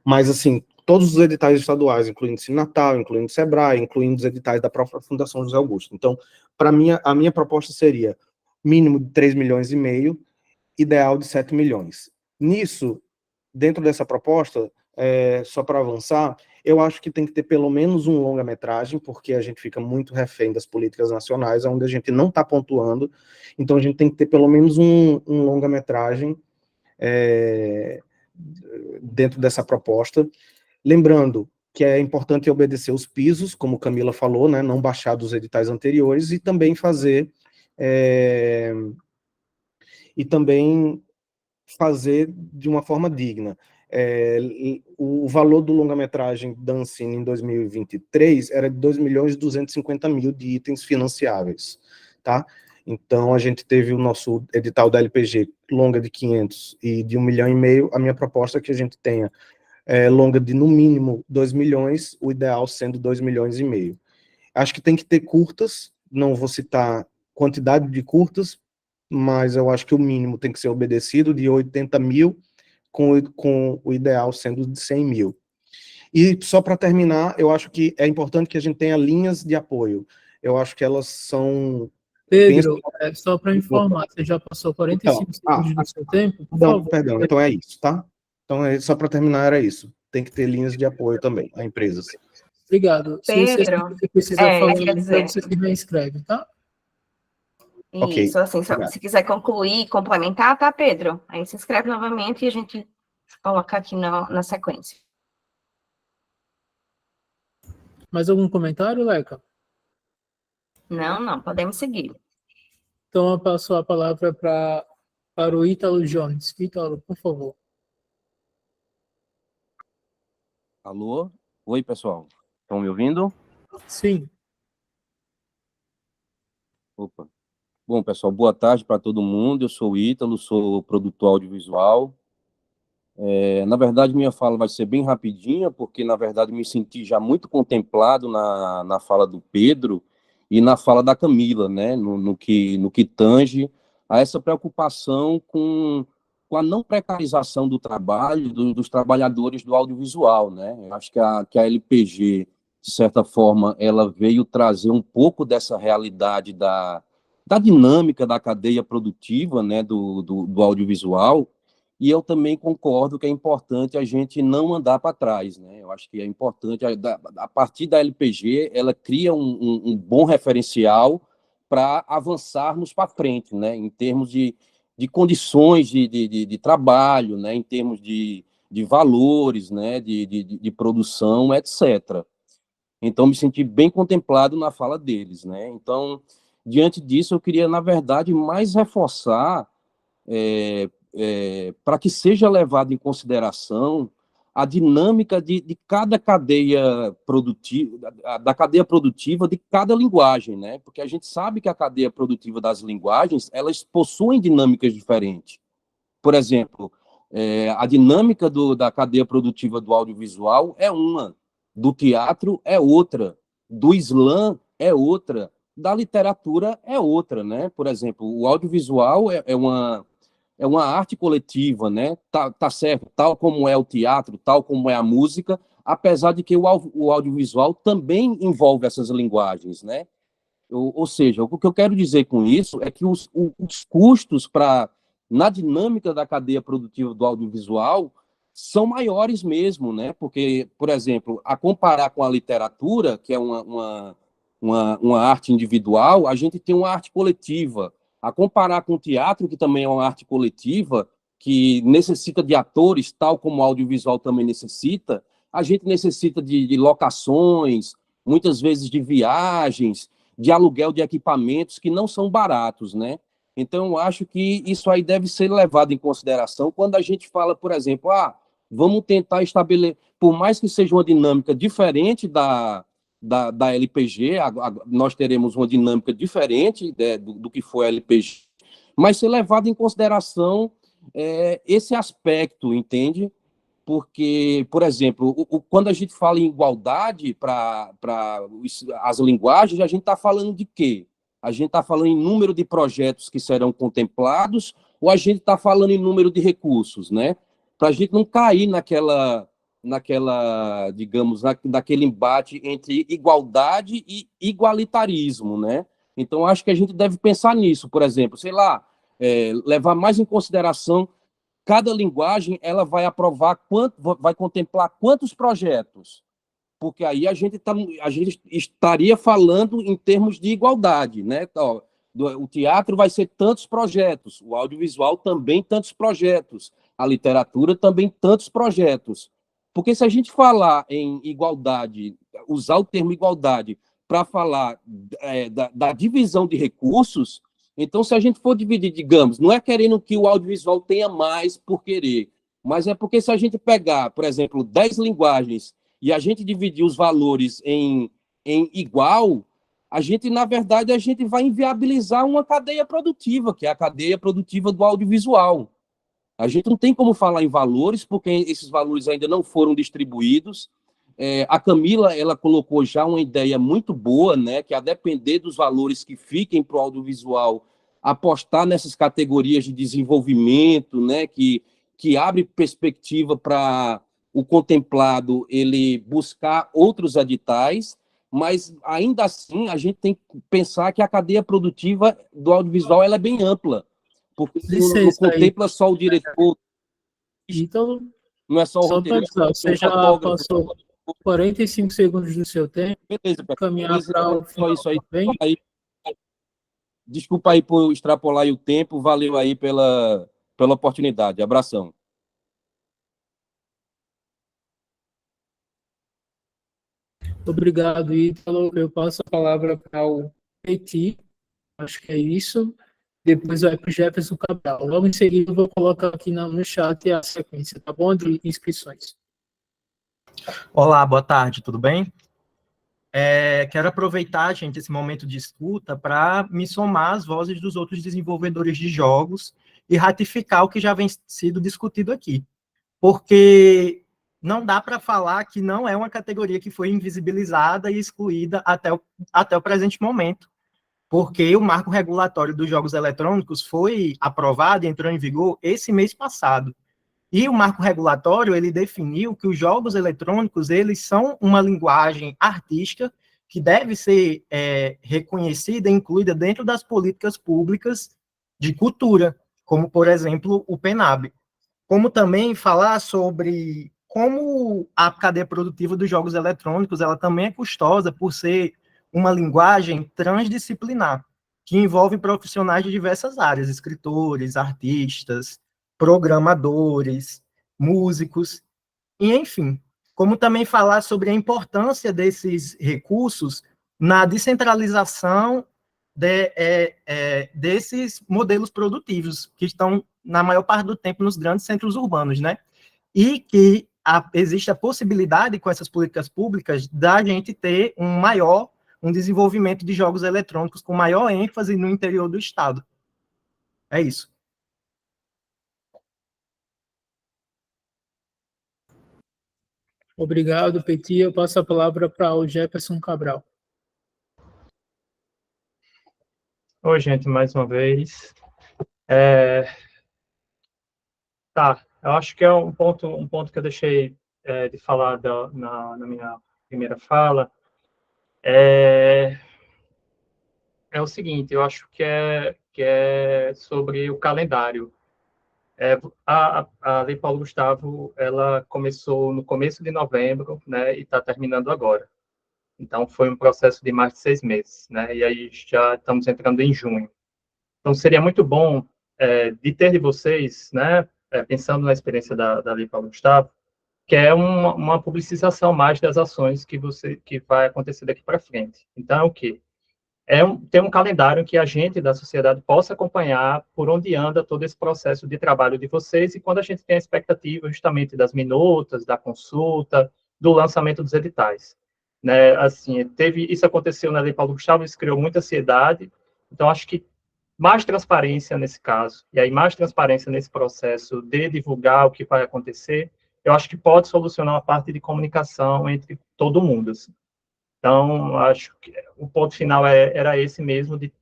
Mas, assim, todos os editais estaduais, incluindo Natal, incluindo Sebrae, incluindo os editais da própria Fundação José Augusto. Então, para mim, a minha proposta seria mínimo de 3 milhões e meio, ideal de 7 milhões. Nisso, dentro dessa proposta, só para avançar, eu acho que tem que ter pelo menos um longa-metragem, porque a gente fica muito refém das políticas nacionais, onde a gente não está pontuando, então a gente tem que ter pelo menos um longa-metragem dentro dessa proposta. Lembrando que é importante obedecer os pisos, como Camila falou, né, não baixar dos editais anteriores, e também fazer de uma forma digna. O valor do longa-metragem da Ancine em 2023 era de 2.250.000 de itens financiáveis, tá? Então, a gente teve o nosso edital da LPG longa de 500 e de 1,5 milhão. A minha proposta é que a gente tenha longa de, no mínimo, 2 milhões, o ideal sendo 2,5 milhões. Acho que tem que ter curtas, não vou citar quantidade de curtas, mas eu acho que o mínimo tem que ser obedecido, de 80 mil, com o ideal sendo de 100 mil. E só para terminar, eu acho que é importante que a gente tenha linhas de apoio. Eu acho que elas são...
Pedro, só para informar, você já passou 45 segundos do seu tempo? Por favor.
Perdão, então é isso, tá? Então, só para terminar, era isso. Tem que ter linhas de apoio também a empresas.
Obrigado.
Pedro,
Se você precisar falar,
quer dizer...
você se reinscreve, tá?
Isso, assim, se quiser concluir, complementar, tá, Pedro? Aí se inscreve novamente e a gente coloca aqui na sequência.
Mais algum comentário, Leca?
Não, podemos seguir.
Então, eu passo a palavra para o Ítalo Jones. Ítalo, por favor.
Alô? Oi, pessoal. Estão me ouvindo?
Sim.
Opa. Bom, pessoal, boa tarde para todo mundo. Eu sou o Ítalo, sou produtor audiovisual. Na verdade, minha fala vai ser bem rapidinha, porque, na verdade, me senti já muito contemplado na fala do Pedro e na fala da Camila, né? No que tange a essa preocupação com a não precarização do trabalho dos trabalhadores do audiovisual, né? Eu acho que a LPG, de certa forma, ela veio trazer um pouco dessa realidade da dinâmica da cadeia produtiva, né, do audiovisual, e eu também concordo que é importante a gente não andar para trás, né? Eu acho que é importante, a partir da LPG, ela cria um bom referencial para avançarmos para frente, né? Em termos de condições de trabalho, né? Em termos de valores, né? De produção, etc. Então, me senti bem contemplado na fala deles, né? Então, diante disso, eu queria, na verdade, mais reforçar para que seja levado em consideração a dinâmica de cada cadeia produtiva, da cadeia produtiva de cada linguagem, né? Porque a gente sabe que a cadeia produtiva das linguagens, elas possuem dinâmicas diferentes. Por exemplo, a dinâmica da cadeia produtiva do audiovisual é uma, do teatro é outra, do slam é outra, da literatura é outra, né? Por exemplo, o audiovisual é uma arte coletiva, né? Tá certo, tal como é o teatro, tal como é a música, apesar de que o audiovisual também envolve essas linguagens, né? Ou seja, o que eu quero dizer com isso é que os custos na dinâmica da cadeia produtiva do audiovisual são maiores mesmo, né? Porque, por exemplo, a comparar com a literatura, que é uma arte individual, a gente tem uma arte coletiva. A comparar com o teatro, que também é uma arte coletiva, que necessita de atores, tal como o audiovisual também necessita, a gente necessita de locações, muitas vezes de viagens, de aluguel de equipamentos que não são baratos, né? Então, eu acho que isso aí deve ser levado em consideração quando a gente fala, por exemplo, vamos tentar estabelecer, por mais que seja uma dinâmica diferente da LPG, nós teremos uma dinâmica diferente do que foi a LPG, mas ser levado em consideração esse aspecto, entende? Porque, por exemplo, quando a gente fala em igualdade para as linguagens, a gente está falando de quê? A gente está falando em número de projetos que serão contemplados ou a gente está falando em número de recursos, né? Para a gente não cair digamos, naquele embate entre igualdade e igualitarismo, né? Então, acho que a gente deve pensar nisso, por exemplo, sei lá, levar mais em consideração cada linguagem, ela vai vai contemplar quantos projetos, porque aí a gente estaria falando em termos de igualdade, né? O teatro vai ser tantos projetos, o audiovisual também tantos projetos, a literatura também tantos projetos. Porque se a gente falar em igualdade, usar o termo igualdade para falar da divisão de recursos, então se a gente for dividir, digamos, não é querendo que o audiovisual tenha mais por querer, mas é porque se a gente pegar, por exemplo, 10 linguagens e a gente dividir os valores em igual, na verdade, a gente vai inviabilizar uma cadeia produtiva, que é a cadeia produtiva do audiovisual. A gente não tem como falar em valores, porque esses valores ainda não foram distribuídos. A Camila, ela colocou já uma ideia muito boa, né, que a depender dos valores que fiquem para o audiovisual, apostar nessas categorias de desenvolvimento, né, que abre perspectiva para o contemplado ele buscar outros editais, mas ainda assim a gente tem que pensar que a cadeia produtiva do audiovisual ela é bem ampla, porque não contempla só o diretor,
então,
não é só o
só para
roteirista,
avisar, você já passou 45 segundos do seu tempo.
Beleza,
caminhar para o final,
isso aí.
tá bem?
Desculpa aí por extrapolar aí o tempo, valeu aí pela oportunidade. Abração.
Obrigado, Ítalo. Eu passo a palavra para o Petit, acho que é isso. Depois vai para o Jefferson Cabral. Logo em seguida, eu vou colocar aqui no chat a sequência, tá bom? De inscrições.
Olá, boa tarde, tudo bem? Quero aproveitar, gente, esse momento de escuta para me somar às vozes dos outros desenvolvedores de jogos e ratificar o que já vem sido discutido aqui. Porque não dá para falar que não é uma categoria que foi invisibilizada e excluída até o presente momento, porque o marco regulatório dos jogos eletrônicos foi aprovado e entrou em vigor esse mês passado. E o marco regulatório, ele definiu que os jogos eletrônicos, eles são uma linguagem artística que deve ser reconhecida e incluída dentro das políticas públicas de cultura, como, por exemplo, o PENAB. Como também falar sobre como a cadeia produtiva dos jogos eletrônicos, ela também é custosa por ser uma linguagem transdisciplinar, que envolve profissionais de diversas áreas, escritores, artistas, programadores, músicos, e enfim. como também falar sobre a importância desses recursos na descentralização desses modelos produtivos, que estão, na maior parte do tempo, nos grandes centros urbanos, né? E que existe a possibilidade, com essas políticas públicas, da gente ter um desenvolvimento de jogos eletrônicos com maior ênfase no interior do estado. É isso.
Obrigado, Petit. Eu passo a palavra para o Jefferson Cabral.
Oi, gente, mais uma vez. Eu acho que é um ponto que eu deixei de falar na minha primeira fala. É o seguinte, eu acho que é sobre o calendário. A Lei Paulo Gustavo, ela começou no começo de novembro, né, e está terminando agora. Então, foi um processo de mais de 6 meses, né, e aí já estamos entrando em junho. Então, seria muito bom de ter de vocês, né, pensando na experiência da Lei Paulo Gustavo, que é uma publicização mais das ações que vai acontecer daqui para frente. Então, é o quê? Ter um calendário que a gente da sociedade possa acompanhar por onde anda todo esse processo de trabalho de vocês, e quando a gente tem a expectativa justamente das minutas, da consulta, do lançamento dos editais. Né? Assim, isso aconteceu na Lei Paulo Gustavo, isso criou muita ansiedade, então acho que mais transparência nesse caso, e aí mais transparência nesse processo de divulgar o que vai acontecer, eu acho que pode solucionar a parte de comunicação entre todo mundo, assim. Então, acho que o ponto final era esse mesmo, de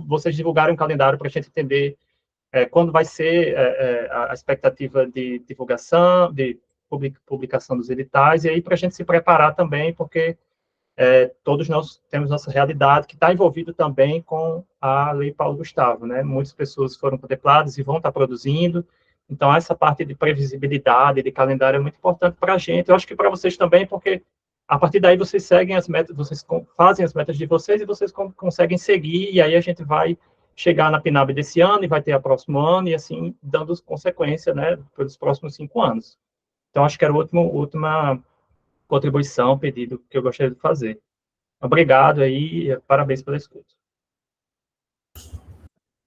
vocês divulgarem um calendário para a gente entender quando vai ser a expectativa de divulgação, de publicação dos editais, e aí para a gente se preparar também, porque todos nós temos nossa realidade, que está envolvido também com a Lei Paulo Gustavo, né? Muitas pessoas foram contempladas e vão estar produzindo, então essa parte de previsibilidade, de calendário é muito importante para a gente, eu acho que para vocês também, porque a partir daí vocês seguem as metas, vocês fazem as metas de vocês e vocês conseguem seguir, e aí a gente vai chegar na PNAB desse ano e vai ter a próximo ano, e assim, dando consequência, né, pelos próximos 5 anos. Então, acho que era a última contribuição, pedido que eu gostaria de fazer. Obrigado aí, parabéns pela escuta.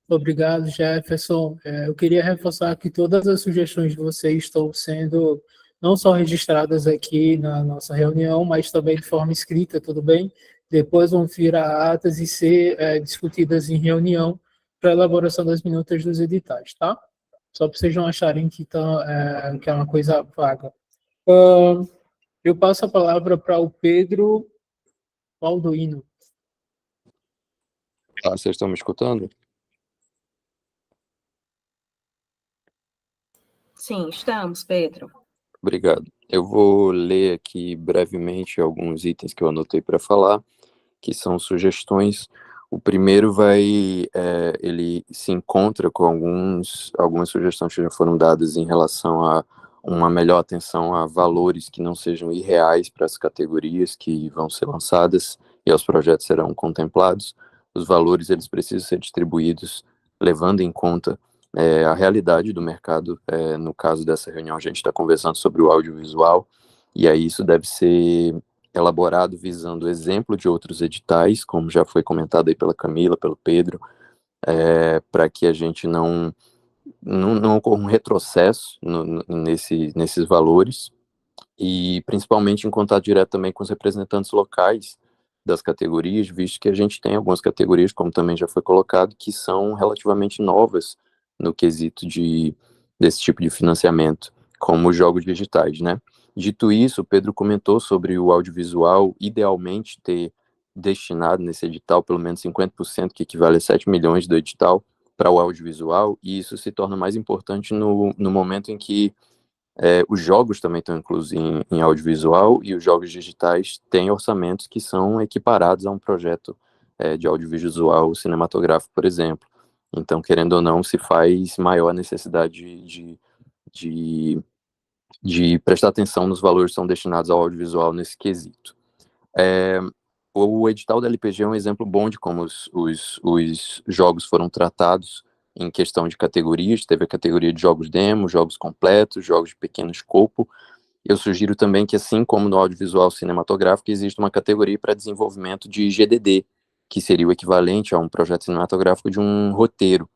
Obrigado, Jefferson. Eu queria reforçar que todas as sugestões de vocês estão sendo não só registradas aqui na nossa reunião, mas também de forma escrita, tudo bem? Depois vão virar atas e ser discutidas em reunião para elaboração das minutas dos editais, tá? Só para vocês não acharem que é uma coisa vaga. Eu passo a palavra para o Pedro Balduino.
Vocês estão me escutando?
Sim, estamos, Pedro.
Obrigado. Eu vou ler aqui brevemente alguns itens que eu anotei para falar, que são sugestões. O primeiro ele se encontra com algumas sugestões que já foram dadas em relação a uma melhor atenção a valores que não sejam irreais para as categorias que vão ser lançadas e os projetos serão contemplados. Os valores eles precisam ser distribuídos levando em conta a realidade do mercado. No caso dessa reunião, a gente está conversando sobre o audiovisual, e aí isso deve ser elaborado visando o exemplo de outros editais, como já foi comentado aí pela Camila, pelo Pedro, para que a gente não ocorra um retrocesso nesses valores, e principalmente em contato direto também com os representantes locais das categorias, visto que a gente tem algumas categorias, como também já foi colocado, que são relativamente novas no quesito desse tipo de financiamento, como os jogos digitais, né? Dito isso, o Pedro comentou sobre o audiovisual, idealmente ter destinado nesse edital pelo menos 50%, que equivale a 7 milhões do edital, para o audiovisual, e isso se torna mais importante no momento em que os jogos também estão inclusos em audiovisual, e os jogos digitais têm orçamentos que são equiparados a um projeto de audiovisual cinematográfico, por exemplo. Então, querendo ou não, se faz maior a necessidade de prestar atenção nos valores que são destinados ao audiovisual nesse quesito. O edital da LPG é um exemplo bom de como os jogos foram tratados em questão de categorias. Teve a categoria de jogos demo, jogos completos, jogos de pequeno escopo, Eu sugiro também que, assim como no audiovisual cinematográfico, existe uma categoria para desenvolvimento de GDD, que seria o equivalente a um projeto cinematográfico de um roteiro.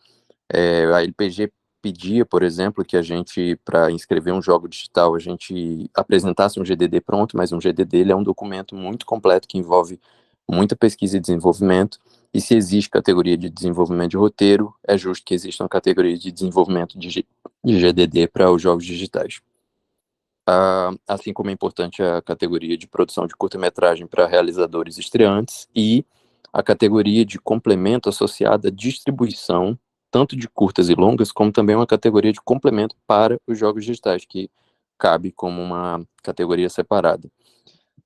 A LPG pedia, por exemplo, que a gente, para inscrever um jogo digital, a gente apresentasse um GDD pronto, mas um GDD ele é um documento muito completo que envolve muita pesquisa e desenvolvimento, e se existe categoria de desenvolvimento de roteiro, é justo que exista uma categoria de desenvolvimento de GDD para os jogos digitais. Assim como é importante a categoria de produção de curta-metragem para realizadores estreantes e a categoria de complemento associada à distribuição, tanto de curtas e longas, como também uma categoria de complemento para os jogos digitais, que cabe como uma categoria separada.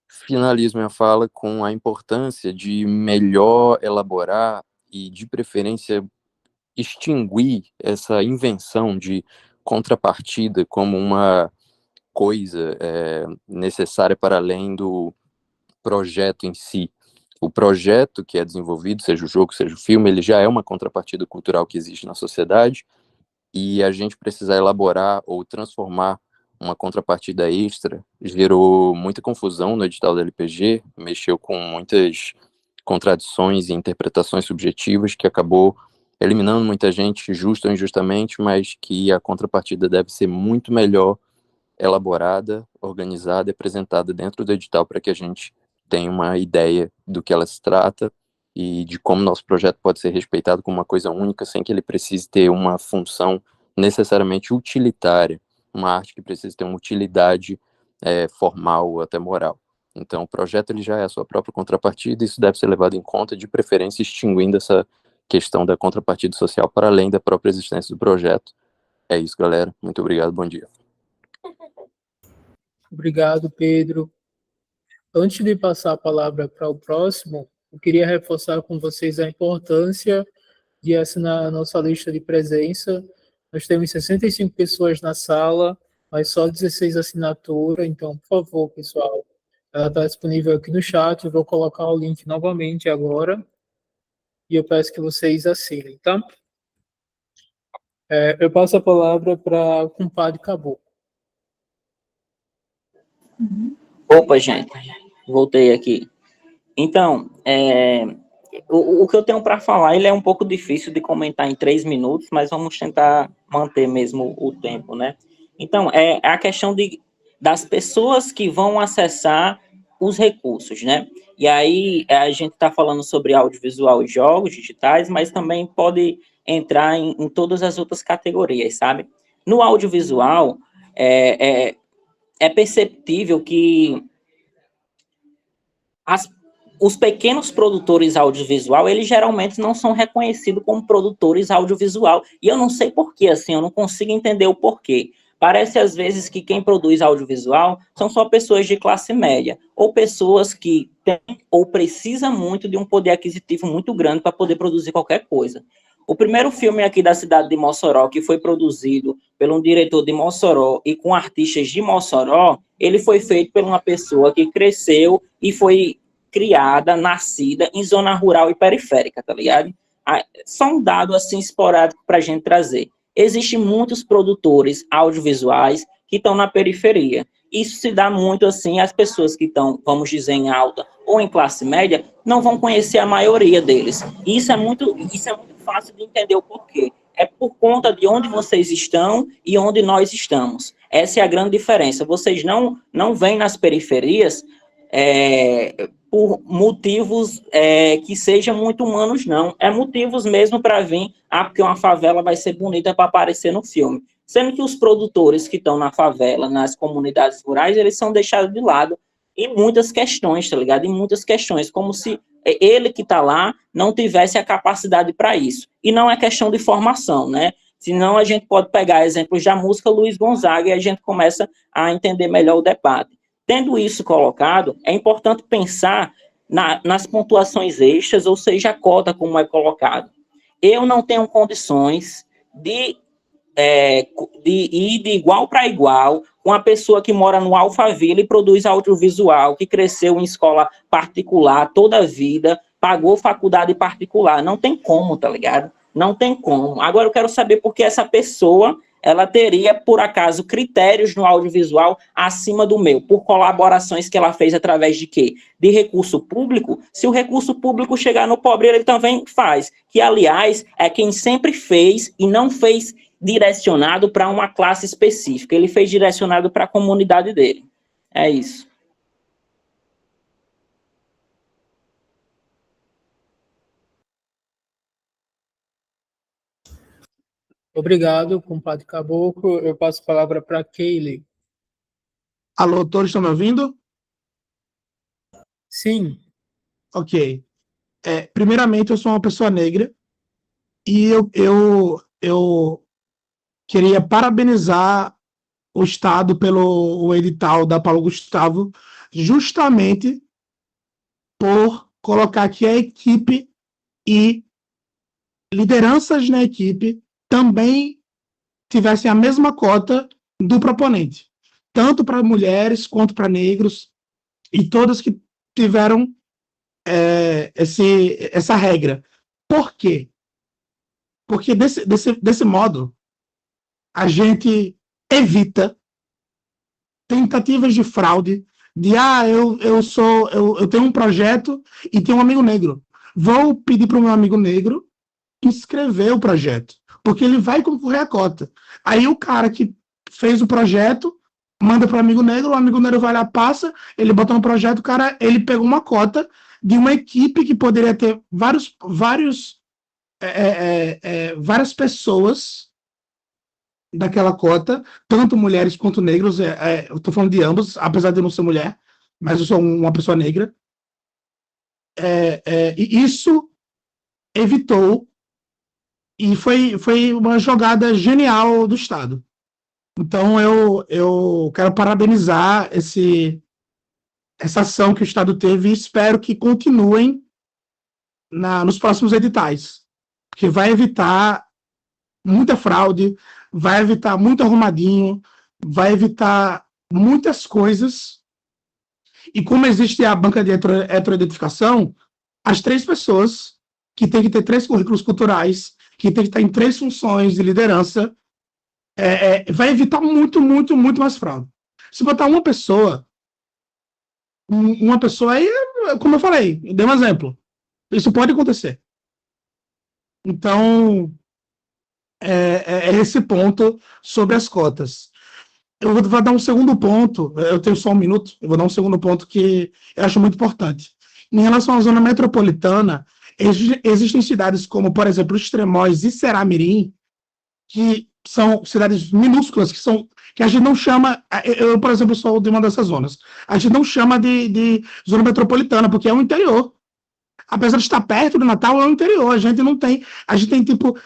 Finalizo minha fala com a importância de melhor elaborar e, de preferência, extinguir essa invenção de contrapartida como uma coisa necessária para além do projeto em si. O projeto que é desenvolvido, seja o jogo, seja o filme, ele já é uma contrapartida cultural que existe na sociedade, e a gente precisar elaborar ou transformar uma contrapartida extra gerou muita confusão no edital da LPG, mexeu com muitas contradições e interpretações subjetivas que acabou eliminando muita gente, justa ou injustamente, mas que a contrapartida deve ser muito melhor elaborada, organizada e apresentada dentro do edital para que a gente tenha uma ideia do que ela se trata e de como nosso projeto pode ser respeitado como uma coisa única, sem que ele precise ter uma função necessariamente utilitária, uma arte que precisa ter uma utilidade formal ou até moral. Então, o projeto ele já é a sua própria contrapartida, e isso deve ser levado em conta, de preferência extinguindo essa questão da contrapartida social para além da própria existência do projeto. É isso, galera. Muito obrigado, bom dia.
Obrigado, Pedro. Antes de passar a palavra para o próximo, eu queria reforçar com vocês a importância de assinar a nossa lista de presença. Nós temos 65 pessoas na sala, mas só 16 assinaturas, então, por favor, pessoal, ela está disponível aqui no chat, eu vou colocar o link novamente agora, e eu peço que vocês assinem, tá? Eu passo a palavra para o compadre Caboclo.
Opa, gente, voltei aqui. Então, o que eu tenho para falar, ele é um pouco difícil de comentar em 3 minutos, mas vamos tentar manter mesmo o tempo, né? Então, é a questão das pessoas que vão acessar os recursos, né? E aí, a gente está falando sobre audiovisual e jogos digitais, mas também pode entrar em todas as outras categorias, sabe? No audiovisual, é perceptível que os pequenos produtores audiovisual, eles geralmente não são reconhecidos como produtores audiovisual. E eu não sei porquê, assim, eu não consigo entender o porquê. Parece, às vezes, que quem produz audiovisual são só pessoas de classe média, ou pessoas que têm ou precisam muito de um poder aquisitivo muito grande para poder produzir qualquer coisa. O primeiro filme aqui da cidade de Mossoró, que foi produzido por um diretor de Mossoró e com artistas de Mossoró, ele foi feito por uma pessoa que cresceu e foi criada, nascida em zona rural e periférica, tá ligado? Só um dado assim esporádico para a gente trazer. Existem muitos produtores audiovisuais que estão na periferia. Isso se dá muito assim, as pessoas que estão, vamos dizer, em alta ou em classe média, não vão conhecer a maioria deles. E isso é muito fácil de entender o porquê. É por conta de onde vocês estão e onde nós estamos. Essa é a grande diferença. Vocês não vêm nas periferias por motivos que sejam muito humanos, não. É motivos mesmo para vir, porque uma favela vai ser bonita para aparecer no filme. Sendo que os produtores que estão na favela, nas comunidades rurais, eles são deixados de lado em muitas questões, tá ligado? Em muitas questões, como se ele que está lá não tivesse a capacidade para isso. E não é questão de formação, né? Senão a gente pode pegar exemplos da música Luiz Gonzaga e a gente começa a entender melhor o debate. Tendo isso colocado, é importante pensar nas pontuações extras, ou seja, a cota como é colocado. Eu não tenho condições de ir de igual para igual com a pessoa que mora no Alphaville e produz audiovisual, que cresceu em escola particular toda a vida, pagou faculdade particular. Não tem como, tá ligado? Não tem como. Agora eu quero saber por que essa pessoa ela teria, por acaso, critérios no audiovisual acima do meu, por colaborações que ela fez através de quê? De recurso público. Se o recurso público chegar no pobre, ele também faz, que, aliás, é quem sempre fez e não fez direcionado para uma classe específica, ele fez direcionado para a comunidade dele. É isso.
Obrigado, compadre Caboclo. Eu passo a palavra para Keile.
Alô, todos estão me ouvindo?
Sim.
Ok. Primeiramente, eu sou uma pessoa negra e eu queria parabenizar o Estado pelo edital da Paulo Gustavo, justamente por colocar que a equipe e lideranças na equipe também tivessem a mesma cota do proponente, tanto para mulheres quanto para negros, e todas que tiveram essa regra. Por quê? Porque desse modo a gente evita tentativas de fraude, de eu tenho um projeto e tenho um amigo negro. Vou pedir para o meu amigo negro inscrever o projeto, porque ele vai concorrer à cota. Aí o cara que fez o projeto manda para o amigo negro vai lá, passa, ele bota no projeto, o cara, ele pegou uma cota de uma equipe que poderia ter várias pessoas daquela cota, tanto mulheres quanto negros, eu estou falando de ambos, apesar de eu não ser mulher, mas eu sou uma pessoa negra. E isso evitou, e foi uma jogada genial do Estado. Então, eu quero parabenizar essa ação que o Estado teve e espero que continuem nos próximos editais, porque vai evitar muita fraude, vai evitar muito arrumadinho, vai evitar muitas coisas. E como existe a banca de heteroidentificação, as 3 pessoas que têm que ter 3 currículos culturais, que tem que estar em 3 funções de liderança, vai evitar muito, muito, muito mais fraude. Se botar uma pessoa aí, como eu falei, eu dei um exemplo. Isso pode acontecer. Então, esse ponto sobre as cotas. Eu vou dar um segundo ponto, eu tenho só um minuto, eu vou dar um segundo ponto que eu acho muito importante. Em relação à zona metropolitana, existem cidades como, por exemplo, Extremóis e Ceará-Mirim, que são cidades minúsculas, que a gente não chama, eu, por exemplo, sou de uma dessas zonas, a gente não chama de zona metropolitana, porque é o interior. Apesar de estar perto do Natal, é o interior. A gente tem tipo,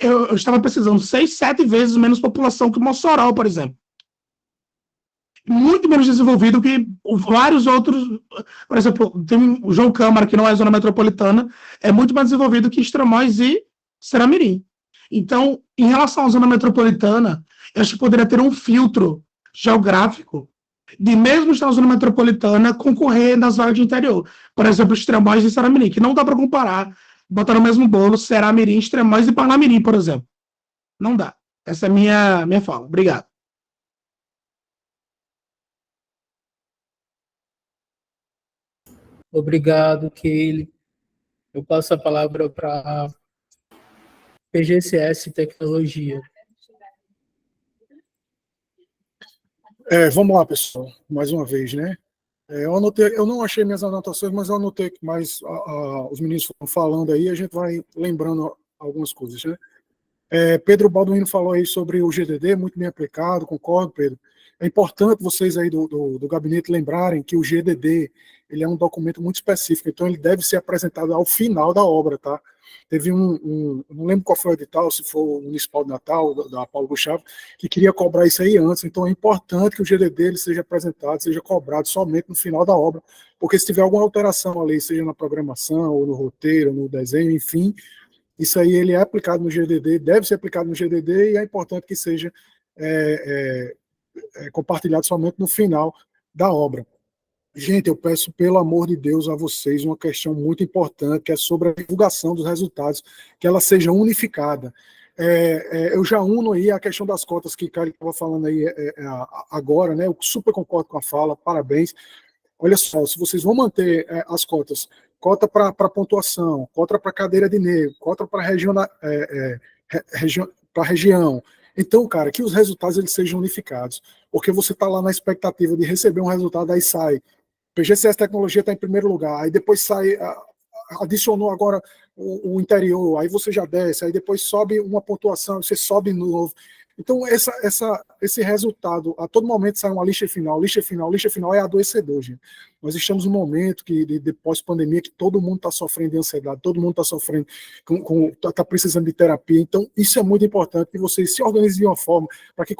eu estava pesquisando, 6, 7 vezes menos população que Mossoró, por exemplo. Muito menos desenvolvido que vários outros. Por exemplo, tem o João Câmara, que não é zona metropolitana, é muito mais desenvolvido que Extremóis e Ceará-Mirim. Então, em relação à zona metropolitana, eu acho que poderia ter um filtro geográfico de, mesmo estar na zona metropolitana, concorrer nas vagas de interior. Por exemplo, Extremóis e Ceará-Mirim, que não dá para comparar, botar no mesmo bolo Ceará-Mirim, Extremóis e Parnamirim, por exemplo. Não dá. Essa é a minha fala. Obrigado.
Obrigado, Keile. Eu passo a palavra para PGCS Tecnologia.
Vamos lá, pessoal, mais uma vez, né? Eu não achei minhas anotações, mas eu anotei que mais os meninos foram falando aí, a gente vai lembrando algumas coisas, né? Pedro Balduino falou aí sobre o GDD, muito bem aplicado, concordo, Pedro. É importante vocês aí do gabinete lembrarem que o GDD, ele é um documento muito específico, então ele deve ser apresentado ao final da obra, tá? Teve não lembro qual foi o edital, se for o Municipal de Natal, da Paulo Gustavo, que queria cobrar isso aí antes, então é importante que o GDD ele seja apresentado, seja cobrado somente no final da obra, porque se tiver alguma alteração ali, seja na programação, ou no roteiro, ou no desenho, enfim, isso aí ele é aplicado no GDD, deve ser aplicado no GDD, e é importante que seja compartilhado somente no final da obra. Gente, eu peço, pelo amor de Deus, a vocês uma questão muito importante, que é sobre a divulgação dos resultados, que ela seja unificada. Eu já uno aí a questão das cotas que o cara estava falando aí agora, né? Eu super concordo com a fala, parabéns. Olha só, se vocês vão manter as cotas, cota para pontuação, cota para cadeira de negro, cota para região, então, cara, que os resultados eles sejam unificados, porque você está lá na expectativa de receber um resultado, aí sai, PGCS Tecnologia está em primeiro lugar, aí depois sai, adicionou agora o interior, aí você já desce, aí depois sobe uma pontuação, você sobe de novo. Então, esse resultado, a todo momento sai uma lixa final é adoecedor, gente. Nós estamos num momento de pós-pandemia que todo mundo está sofrendo de ansiedade, todo mundo está sofrendo, está precisando de terapia. Então, isso é muito importante que vocês se organizem de uma forma para que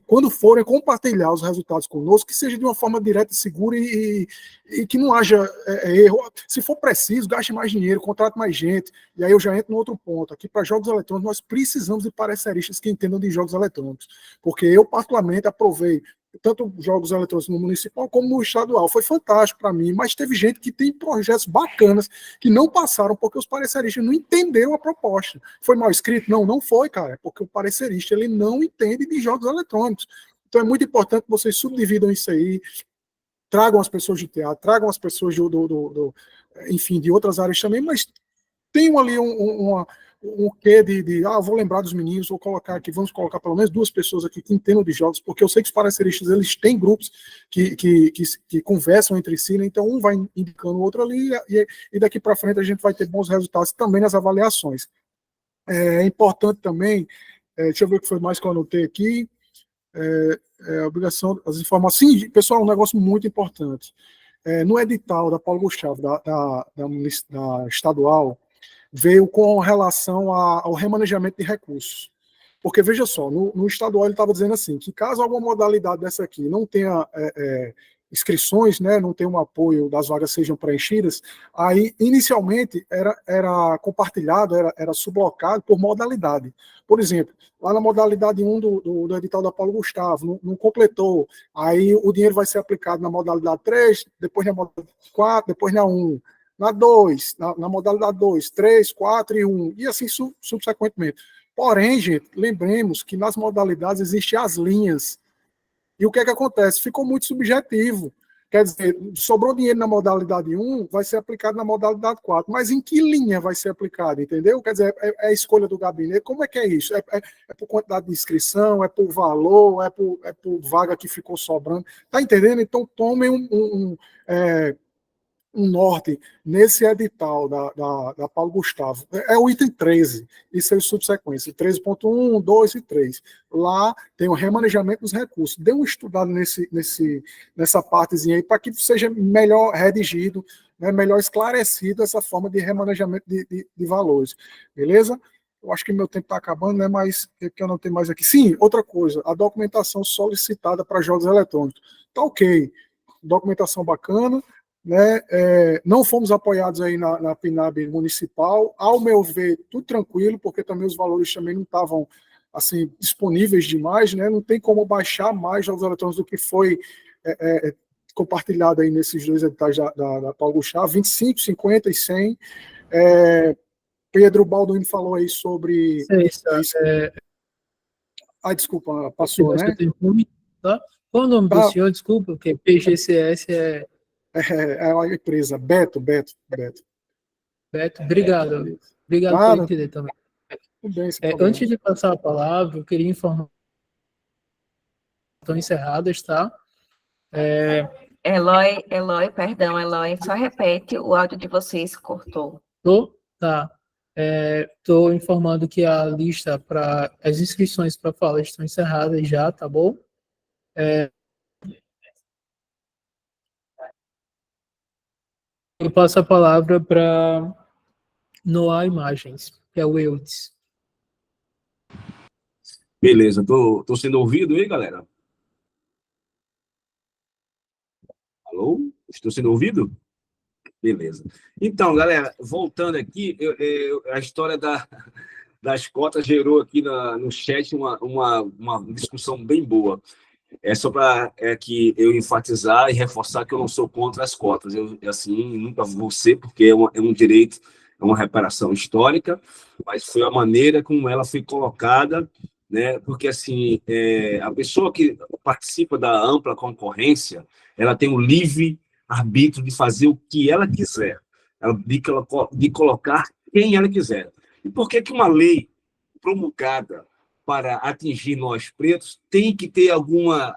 quando forem compartilhar os resultados conosco, que seja de uma forma direta e segura e que não haja erro. Se for preciso, gaste mais dinheiro, contrate mais gente. E aí eu já entro no outro ponto. Aqui, para jogos eletrônicos, nós precisamos de pareceristas que entendam de jogos eletrônicos. Porque eu, particularmente, aprovei tanto jogos eletrônicos no municipal como no estadual. Foi fantástico para mim, mas teve gente que tem projetos bacanas que não passaram porque os pareceristas não entenderam a proposta. Foi mal escrito? Não foi, cara. É porque o parecerista ele não entende de jogos eletrônicos. Então é muito importante que vocês subdividam isso aí, tragam as pessoas de teatro, tragam as pessoas enfim, de outras áreas também, mas tenham ali um quê vou lembrar dos meninos, vou colocar aqui, vamos colocar pelo menos 2 pessoas aqui que entendam de jogos, porque eu sei que os pareceristas, eles têm grupos que conversam entre si, né? Então um vai indicando o outro ali, e daqui para frente a gente vai ter bons resultados também nas avaliações. É importante também, deixa eu ver o que foi mais que eu anotei aqui, a obrigação, as informações, sim, pessoal, um negócio muito importante. No edital da Paulo Gustavo, da estadual, veio com relação ao remanejamento de recursos. Porque, veja só, no estadual ele estava dizendo assim, que caso alguma modalidade dessa aqui não tenha inscrições, né, não tenha um apoio das vagas sejam preenchidas, aí, inicialmente, era compartilhado, era sublocado por modalidade. Por exemplo, lá na modalidade 1 do edital da Paulo Gustavo, não completou, aí o dinheiro vai ser aplicado na modalidade 3, depois na modalidade 4, depois na 1, na 2, na modalidade 2, 3, 4 e 1, e assim subsequentemente. Porém, gente, lembremos que nas modalidades existem as linhas. E o que é que acontece? Ficou muito subjetivo. Quer dizer, sobrou dinheiro na modalidade 1, vai ser aplicado na modalidade 4. Mas em que linha vai ser aplicado, entendeu? Quer dizer, é a escolha do gabinete. Como é que é isso? É por quantidade de inscrição, é por valor, é por vaga que ficou sobrando. Tá entendendo? Então, tomem um norte nesse edital da Paulo Gustavo. É o item 13, isso é o subsequência, 13.1, 2 e 3. Lá tem o remanejamento dos recursos. Dê uma estudada nessa partezinha aí, para que seja melhor redigido, né, melhor esclarecido essa forma de remanejamento de valores. Beleza? Eu acho que meu tempo está acabando, né, mas que eu não tenho mais aqui. Sim, outra coisa, a documentação solicitada para jogos eletrônicos. Tá ok, documentação bacana, né? Não fomos apoiados aí na PNAB municipal, ao meu ver, tudo tranquilo, porque também os valores também não estavam assim, disponíveis demais, né? Não tem como baixar mais jogos eletrônicos do que foi compartilhado aí nesses 2 editais da Paulo Gustavo, 25, 50 e 100. Pedro Balduino falou aí sobre... desculpa, passou, né?
Tá? Qual o nome do senhor? Desculpa, porque PGCS
é a empresa, Beto,
obrigado. Obrigado por entender também.
Bem,
antes de passar a palavra, eu queria informar estão encerradas, tá?
Eloy, só repete, o áudio de vocês cortou.
Tá. Estou informando que a lista para as inscrições para fala estão encerradas já, tá bom? Eu passo a palavra para Noah Imagens, que é o Eudes.
Beleza, tô sendo ouvido aí, galera? Alô? Estou sendo ouvido? Beleza. Então, galera, voltando aqui, a história das cotas gerou aqui no chat uma discussão bem boa. É só para que eu enfatizar e reforçar que eu não sou contra as cotas. Eu, assim, nunca vou ser, porque é um direito uma reparação histórica, mas foi a maneira como ela foi colocada, né? Porque assim, a pessoa que participa da ampla concorrência, ela tem o livre arbítrio de fazer o que ela quiser, de colocar quem ela quiser. E por que uma lei promulgada para atingir nós pretos tem que ter alguma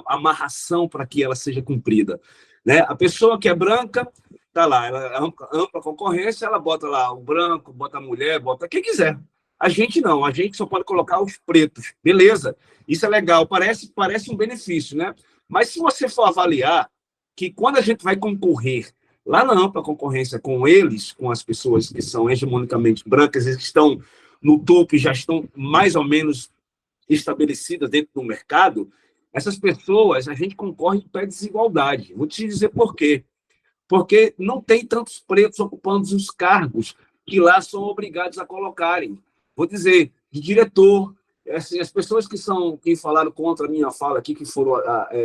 amarração para que ela seja cumprida, né? A pessoa que é branca tá lá, ela é ampla concorrência, ela bota lá o branco, bota a mulher, bota quem quiser. A gente não, a gente só pode colocar os pretos, beleza? Isso é legal, parece um benefício, né? Mas se você for avaliar que quando a gente vai concorrer lá na ampla concorrência com eles, com as pessoas que são hegemonicamente brancas, eles que estão no topo e já estão mais ou menos estabelecidas dentro do mercado, essas pessoas, a gente concorre em pé de desigualdade. Vou te dizer por quê. Porque não tem tantos pretos ocupando os cargos que lá são obrigados a colocarem. Vou dizer, de diretor, assim, as pessoas que falaram contra a minha fala aqui, que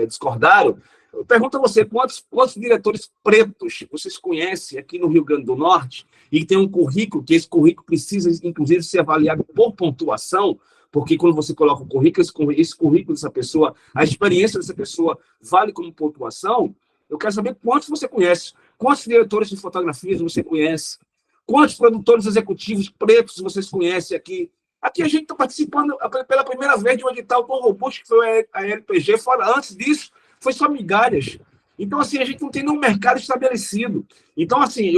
discordaram, eu pergunto a você, quantos diretores pretos vocês conhecem aqui no Rio Grande do Norte e que tem um currículo, que esse currículo precisa, inclusive, ser avaliado por pontuação, porque quando você coloca o currículo, esse currículo dessa pessoa, a experiência dessa pessoa vale como pontuação. Eu quero saber quantos você conhece, quantos diretores de fotografias você conhece, quantos produtores executivos pretos vocês conhecem aqui. Aqui a gente está participando pela primeira vez de um edital tão robusto que foi a LPG, fora antes disso, foi só migalhas. Então, assim, a gente não tem nenhum mercado estabelecido. Então, assim,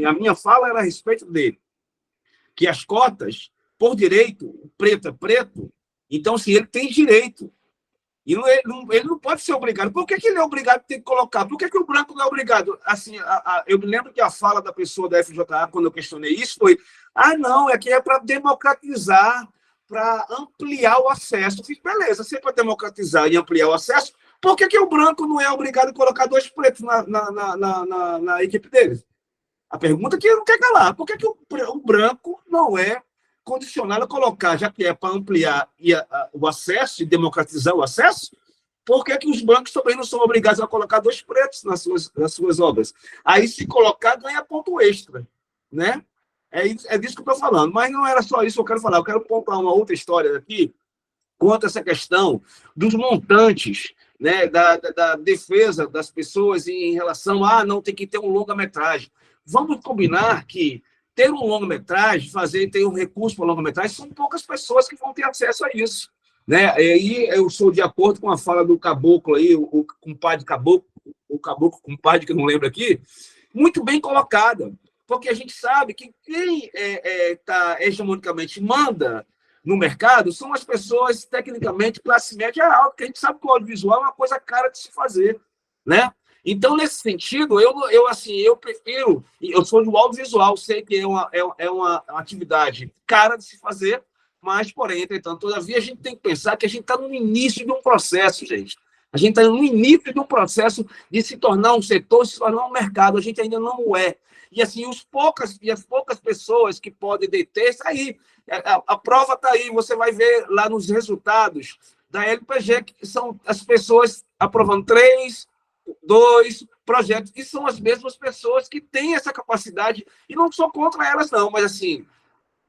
a minha fala era a respeito dele, que as cotas, por direito, o preto é preto, então, assim, ele tem direito. E ele não pode ser obrigado. Por que ele é obrigado a ter que colocar? Por que o branco não é obrigado? Assim, eu me lembro que a fala da pessoa da FJA, quando eu questionei isso, foi: não, é que é para democratizar, para ampliar o acesso. Eu fiz, beleza, se é para democratizar e ampliar o acesso, por que o branco não é obrigado a colocar 2 pretos na equipe deles? A pergunta que eu não quero calar. Por que o branco não é condicionado a colocar, já que é para ampliar o acesso e democratizar o acesso, por que os brancos também não são obrigados a colocar 2 pretos nas suas obras? Aí, se colocar, ganha ponto extra, né? É disso que eu estou falando. Mas não era só isso que eu quero falar. Eu quero contar uma outra história aqui quanto a essa questão dos montantes, né, da defesa das pessoas em relação a não tem que ter um longa-metragem. Vamos combinar que ter um longa-metragem, ter um recurso para longa-metragem, são poucas pessoas que vão ter acesso a isso, né? E aí eu sou de acordo com a fala do Caboclo aí, o compadre Caboclo, compadre que eu não lembro aqui, muito bem colocada, porque a gente sabe que quem hegemonicamente manda no mercado são as pessoas, tecnicamente, classe média alta, que a gente sabe que o audiovisual é uma coisa cara de se fazer, né? Então, nesse sentido, eu prefiro... Eu sou do audiovisual, sei que é uma atividade cara de se fazer, mas, porém, entretanto, todavia, a gente tem que pensar que a gente está no início de um processo, gente. A gente está no início de um processo de se tornar um setor, se tornar um mercado. A gente ainda não é. E, assim, as poucas pessoas que podem deter, isso aí. A prova está aí, você vai ver lá nos resultados da LPG, que são as pessoas aprovando 3... 2 projetos, e são as mesmas pessoas que têm essa capacidade, e não sou contra elas, não, mas assim,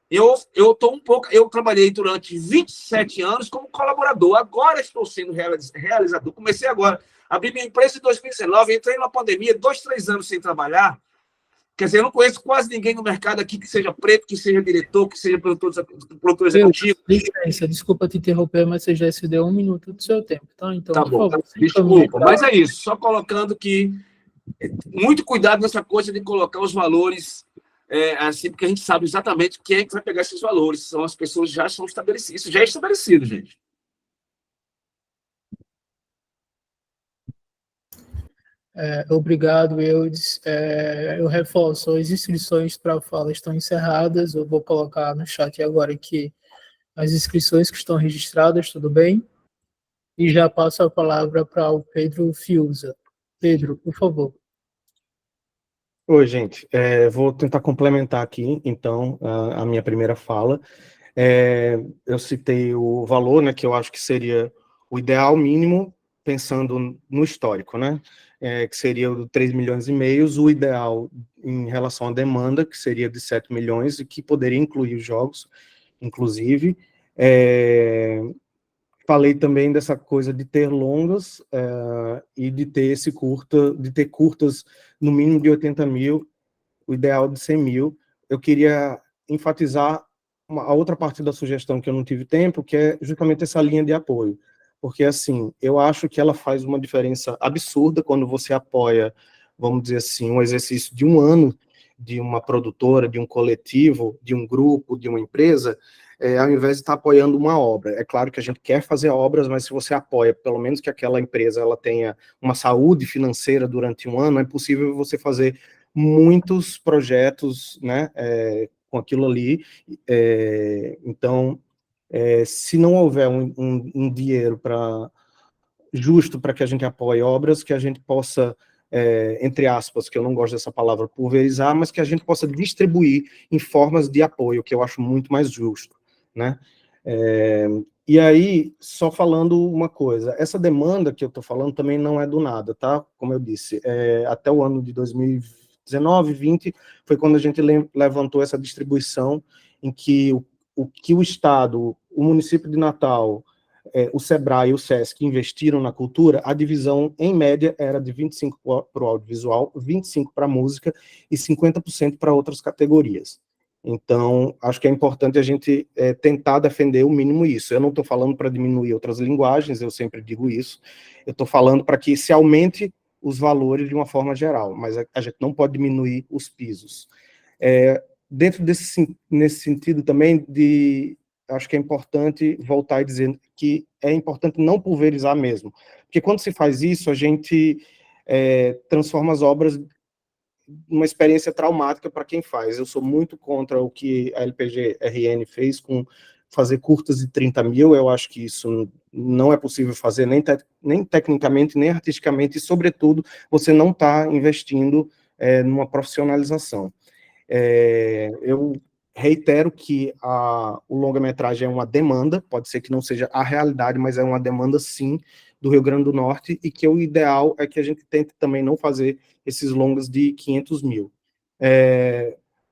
eu trabalhei durante 27 anos como colaborador, agora estou sendo realizador, comecei agora, abri minha empresa em 2019, entrei na pandemia, 2, 3 anos sem trabalhar, quer dizer, eu não conheço quase ninguém no mercado aqui que seja preto, que seja diretor, que seja produtor executivo.
Licença, desculpa te interromper, mas você já se deu 1 minuto do seu tempo, tá? Então,
tá bom,
favor,
desculpa, mas é isso, só colocando que muito cuidado nessa coisa de colocar os valores assim, porque a gente sabe exatamente quem é que vai pegar esses valores, são as pessoas que já são estabelecidas, isso já é estabelecido, gente.
Obrigado, Eudes. Eu reforço, as inscrições para a fala estão encerradas, eu vou colocar no chat agora aqui as inscrições que estão registradas, tudo bem? E já passo a palavra para o Pedro Fiuza. Pedro, por favor.
Oi, gente. Vou tentar complementar aqui, então, a minha primeira fala. Eu citei o valor, né, que eu acho que seria o ideal mínimo, pensando no histórico, né? que seria o de 3 milhões e meio, o ideal em relação à demanda, que seria de 7 milhões, e que poderia incluir os jogos, inclusive. Falei também dessa coisa de ter longas e de ter curtas no mínimo de 80 mil, o ideal de 100 mil. Eu queria enfatizar a outra parte da sugestão que eu não tive tempo, que é justamente essa linha de apoio. Porque, assim, eu acho que ela faz uma diferença absurda quando você apoia, vamos dizer assim, um exercício de um ano de uma produtora, de um coletivo, de um grupo, de uma empresa, ao invés de estar apoiando uma obra. É claro que a gente quer fazer obras, mas se você apoia, pelo menos que aquela empresa ela tenha uma saúde financeira durante um ano, é possível você fazer muitos projetos, né, com aquilo ali. Então, se não houver um dinheiro justo para que a gente apoie obras, que a gente possa, entre aspas, que eu não gosto dessa palavra, pulverizar, mas que a gente possa distribuir em formas de apoio, que eu acho muito mais justo, né? E aí, só falando uma coisa, essa demanda que eu estou falando também não é do nada, tá? Como eu disse, até o ano de 2019, 20, foi quando a gente levantou essa distribuição em que o Estado, o município de Natal, o SEBRAE e o SESC investiram na cultura, a divisão, em média, era de 25% para o audiovisual, 25% para a música e 50% para outras categorias. Então, acho que é importante a gente tentar defender o mínimo isso. Eu não estou falando para diminuir outras linguagens, eu sempre digo isso, eu estou falando para que se aumente os valores de uma forma geral, mas a gente não pode diminuir os pisos. Dentro nesse sentido também, acho que é importante voltar e dizer que é importante não pulverizar mesmo, porque quando se faz isso, a gente transforma as obras numa experiência traumática para quem faz. Eu sou muito contra o que a LPG-RN fez com fazer curtas de 30 mil, eu acho que isso não é possível fazer, nem tecnicamente, nem artisticamente, e, sobretudo, você não está investindo numa profissionalização. Eu reitero que o longa-metragem é uma demanda, pode ser que não seja a realidade, mas é uma demanda, sim, do Rio Grande do Norte, e que o ideal é que a gente tente também não fazer esses longas de 500 mil.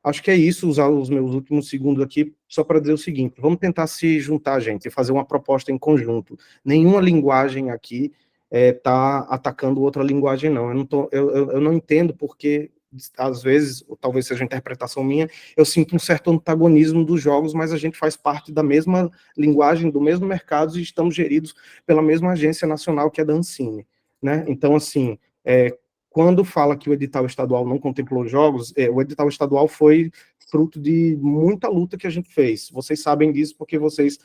Acho que é isso, usar os meus últimos segundos aqui, só para dizer o seguinte, vamos tentar se juntar, gente, e fazer uma proposta em conjunto. Nenhuma linguagem aqui está atacando outra linguagem, não. Eu não entendo porque, às vezes, ou talvez seja interpretação minha, eu sinto um certo antagonismo dos jogos, mas a gente faz parte da mesma linguagem, do mesmo mercado, e estamos geridos pela mesma agência nacional, que é da Ancine, né? Então, assim, quando fala que o edital estadual não contemplou jogos, o edital estadual foi fruto de muita luta que a gente fez. Vocês sabem disso porque vocês,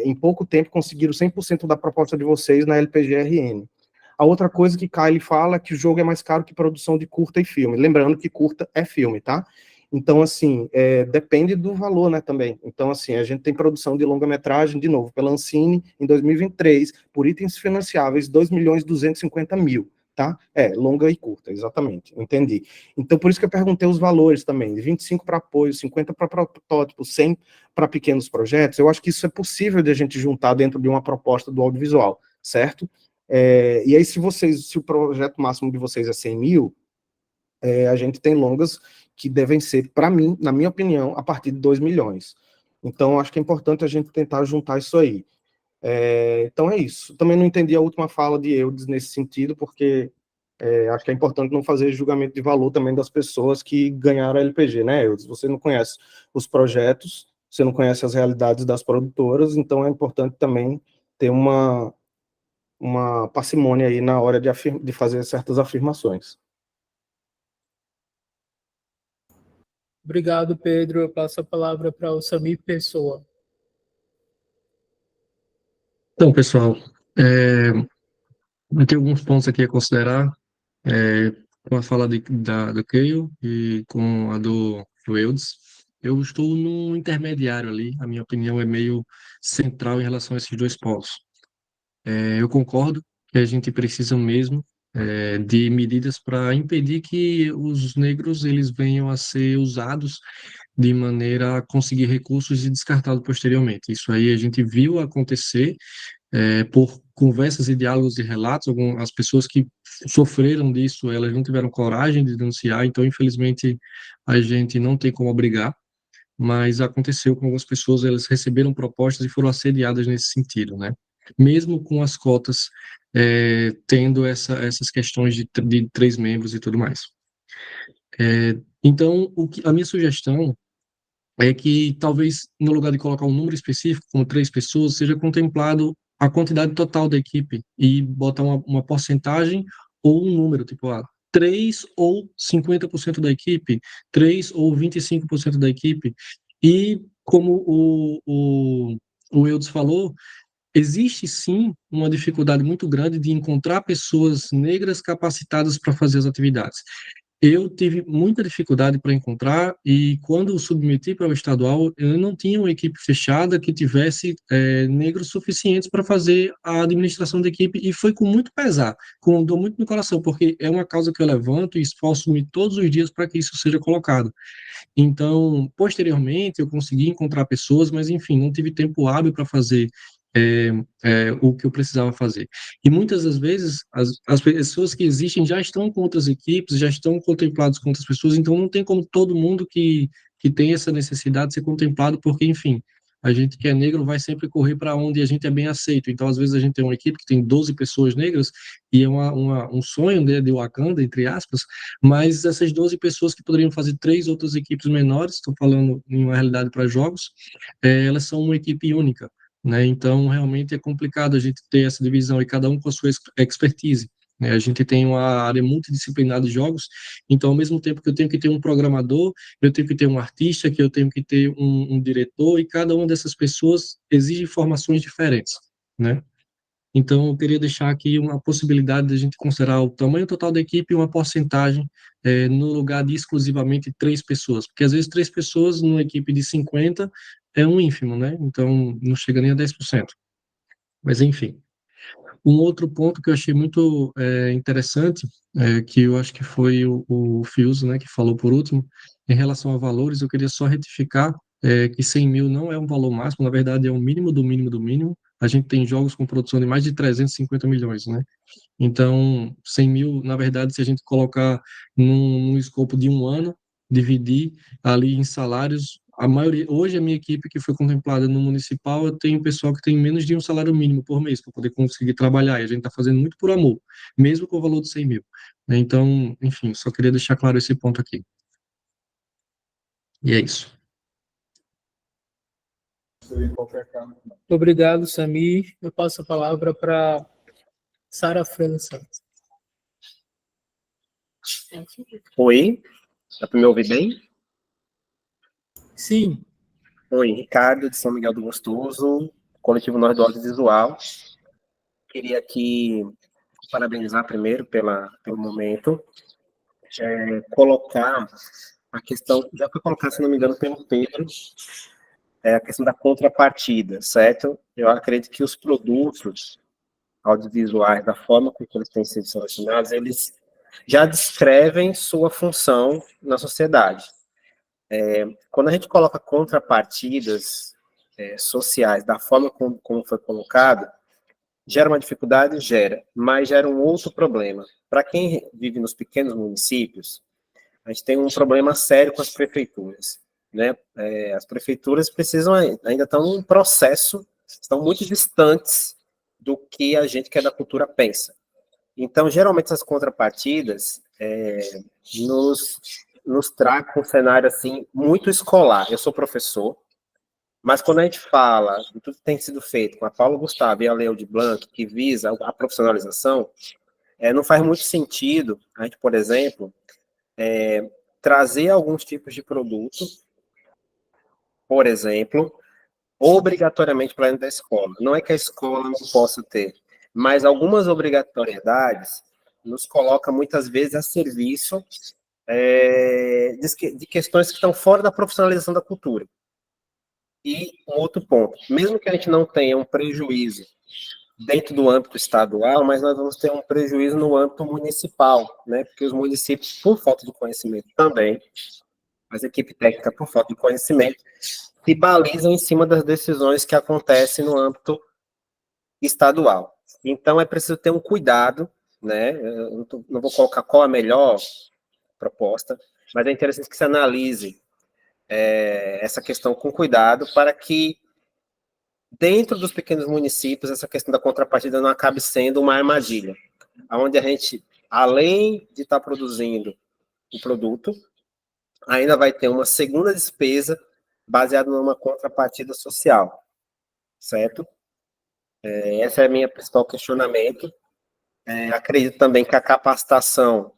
em pouco tempo, conseguiram 100% da proposta de vocês na LPG-RN. A outra coisa que Kylie fala é que o jogo é mais caro que produção de curta e filme. Lembrando que curta é filme, tá? Então, assim, depende do valor, né, também. Então, assim, a gente tem produção de longa-metragem, de novo, pela Ancine, em 2023, por itens financiáveis, 2.250.000. Tá? Longa e curta, exatamente, entendi. Então, por isso que eu perguntei os valores também, 25 para apoio, 50 para protótipo, 100 para pequenos projetos. Eu acho que isso é possível de a gente juntar dentro de uma proposta do audiovisual, certo? E aí, se o projeto máximo de vocês é 100 mil, a gente tem longas que devem ser, para mim, na minha opinião, a partir de 2 milhões. Então, acho que é importante a gente tentar juntar isso aí. Então é isso. Também não entendi a última fala de Eudes nesse sentido, porque acho que é importante não fazer julgamento de valor também das pessoas que ganharam a LPG, né, Eudes? Você não conhece os projetos, você não conhece as realidades das produtoras, então é importante também ter uma parcimônia aí na hora de fazer certas afirmações.
Obrigado, Pedro. Eu passo a palavra para o Samir Pessoa.
Então, pessoal, eu tenho alguns pontos aqui a considerar, com a fala do Keio e com a do Eudes. Eu estou num intermediário ali, a minha opinião é meio central em relação a esses dois polos. Eu concordo que a gente precisa mesmo de medidas para impedir que os negros eles venham a ser usados de maneira a conseguir recursos e descartados posteriormente. Isso aí a gente viu acontecer por conversas e diálogos e relatos, as pessoas que sofreram disso, elas não tiveram coragem de denunciar, então, infelizmente, a gente não tem como obrigar, mas aconteceu com algumas pessoas, elas receberam propostas e foram assediadas nesse sentido, né? Mesmo com as cotas tendo essas questões de 3 membros e tudo mais. Então, a minha sugestão é que talvez, no lugar de colocar um número específico, como 3 pessoas, seja contemplado a quantidade total da equipe e botar uma porcentagem ou um número, tipo, 3 ou 50% da equipe, 3 ou 25% da equipe. E, como o Eudes falou, existe sim uma dificuldade muito grande de encontrar pessoas negras capacitadas para fazer as atividades. Eu tive muita dificuldade para encontrar, e quando eu submeti para o estadual, eu não tinha uma equipe fechada que tivesse negros suficientes para fazer a administração da equipe, e foi com muito pesar, com dor muito no coração, porque é uma causa que eu levanto e esforço-me todos os dias para que isso seja colocado. Então, posteriormente, eu consegui encontrar pessoas, mas, enfim, não tive tempo hábil para fazer o que eu precisava fazer. E muitas das vezes, as pessoas que existem já estão com outras equipes, já estão contemplados com outras pessoas, então não tem como todo mundo que tem essa necessidade ser contemplado, porque, enfim, a gente que é negro vai sempre correr para onde a gente é bem aceito. Então, às vezes, a gente tem uma equipe que tem 12 pessoas negras, e é um sonho, né, de Wakanda, entre aspas, mas essas 12 pessoas que poderiam fazer 3 outras equipes menores, estou falando em uma realidade para jogos, elas são uma equipe única, né? Então, realmente é complicado a gente ter essa divisão, e cada um com a sua expertise, né? A gente tem uma área multidisciplinar de jogos, então, ao mesmo tempo que eu tenho que ter um programador, eu tenho que ter um artista, que eu tenho que ter um diretor, e cada uma dessas pessoas exige informações diferentes, né? Então, eu queria deixar aqui uma possibilidade de a gente considerar o tamanho total da equipe e uma porcentagem no lugar de exclusivamente 3 pessoas, porque às vezes 3 pessoas numa equipe de 50 é um ínfimo, né? Então, não chega nem a 10%. Mas, enfim. Um outro ponto que eu achei muito interessante, que eu acho que foi o Fiuso, né, que falou por último, em relação a valores, eu queria só retificar que 100 mil não é um valor máximo, na verdade é o mínimo do mínimo do mínimo. A gente tem jogos com produção de mais de 350 milhões, né? Então, 100 mil, na verdade, se a gente colocar num escopo de um ano, dividir ali em salários, a maioria, hoje a minha equipe que foi contemplada no municipal, eu tenho pessoal que tem menos de um salário mínimo por mês para poder conseguir trabalhar, e a gente está fazendo muito por amor, mesmo com o valor de 100 mil. Então, enfim, só queria deixar claro esse ponto aqui. E é isso.
Obrigado, Samir. Eu passo a palavra para Sara França.
Oi, dá para me ouvir bem?
Sim.
Oi, Ricardo, de São Miguel do Gostoso, coletivo Nós do Audiovisual. Queria aqui parabenizar primeiro pelo momento, colocar a questão, já foi colocada, se não me engano, pelo Pedro, a questão da contrapartida, certo? Eu acredito que os produtos audiovisuais, da forma como eles têm sido selecionados, eles já descrevem sua função na sociedade. Quando a gente coloca contrapartidas sociais da forma como foi colocado, gera uma dificuldade? Gera, mas gera um outro problema. Para quem vive nos pequenos municípios, a gente tem um problema sério com as prefeituras, né? As prefeituras ainda estão num processo, estão muito distantes do que a gente que é da cultura pensa. Então, geralmente, essas contrapartidas nos traz um cenário assim muito escolar. Eu sou professor, mas quando a gente fala de tudo que tem sido feito com a Paulo Gustavo e a Leo de Blanc, que visa a profissionalização, não faz muito sentido a gente, por exemplo, trazer alguns tipos de produto, por exemplo, obrigatoriamente para dentro da escola. Não é que a escola não possa ter, mas algumas obrigatoriedades nos coloca muitas vezes a serviço de questões que estão fora da profissionalização da cultura. E um outro ponto, mesmo que a gente não tenha um prejuízo dentro do âmbito estadual, mas nós vamos ter um prejuízo no âmbito municipal, né? Porque os municípios, por falta de conhecimento também, as equipes técnicas, por falta de conhecimento, se balizam em cima das decisões que acontecem no âmbito estadual. Então, é preciso ter um cuidado, né? Eu não vou colocar qual a melhor proposta, mas é interessante que se analise essa questão com cuidado para que, dentro dos pequenos municípios, essa questão da contrapartida não acabe sendo uma armadilha, onde a gente, além de estar produzindo o produto, ainda vai ter uma segunda despesa baseada numa contrapartida social, certo? Esse é o meu principal questionamento. Acredito também que a capacitação,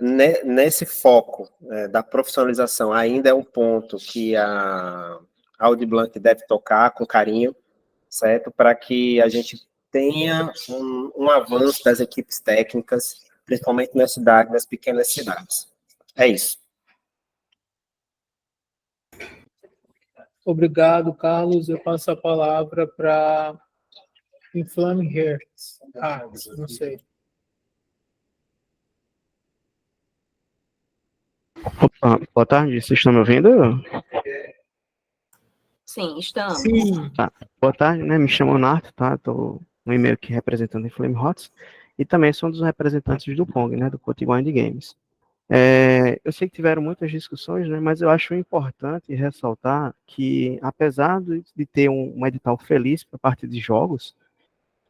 nesse foco da profissionalização, ainda é um ponto que a Audi Blanc deve tocar com carinho, certo? Para que a gente tenha um avanço das equipes técnicas, principalmente nas pequenas cidades. É isso.
Obrigado, Carlos. Eu passo a palavra para Inflame Hearts. Não sei.
Opa, boa tarde, vocês estão me ouvindo?
Sim, estamos.
Sim.
Tá. Boa tarde, né? Me chamo Narto, tá? Tô no e-mail aqui representando a Flame Hots e também sou um dos representantes do Pong, né? Do Potiguar Indie Games. Eu sei que tiveram muitas discussões, né? Mas eu acho importante ressaltar que, apesar de ter um edital feliz para a parte de jogos,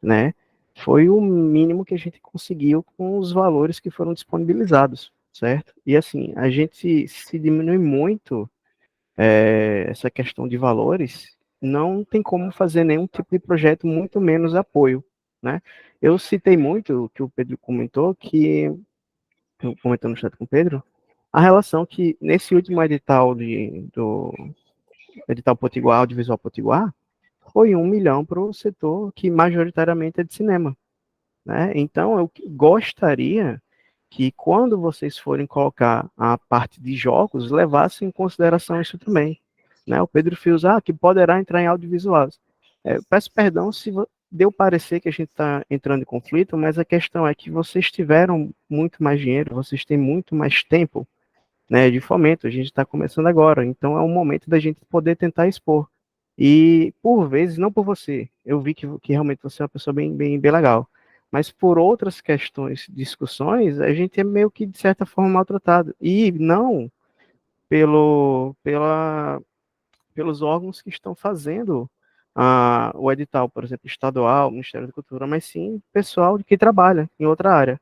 né? Foi o mínimo que a gente conseguiu com os valores que foram disponibilizados, certo? E assim, a gente se diminui muito essa questão de valores, não tem como fazer nenhum tipo de projeto, muito menos apoio, né? Eu citei muito o que o Pedro comentou, eu comentando no chat com o Pedro, a relação que nesse último edital do edital Potiguar, Audiovisual Potiguar, foi 1 milhão para o setor que majoritariamente é de cinema, né? Então, eu gostaria que quando vocês forem colocar a parte de jogos, levassem em consideração isso também, né? O Pedro Fios, que poderá entrar em audiovisuais. Peço perdão se deu parecer que a gente está entrando em conflito, mas a questão é que vocês tiveram muito mais dinheiro, vocês têm muito mais tempo, né, de fomento, a gente está começando agora, então é um momento da gente poder tentar expor. E, por vezes, não por você, eu vi que realmente você é uma pessoa bem legal, mas por outras questões, discussões, a gente é meio que, de certa forma, maltratado. E não pelos órgãos que estão fazendo o edital, por exemplo, estadual, Ministério da Cultura, mas sim pessoal que trabalha em outra área,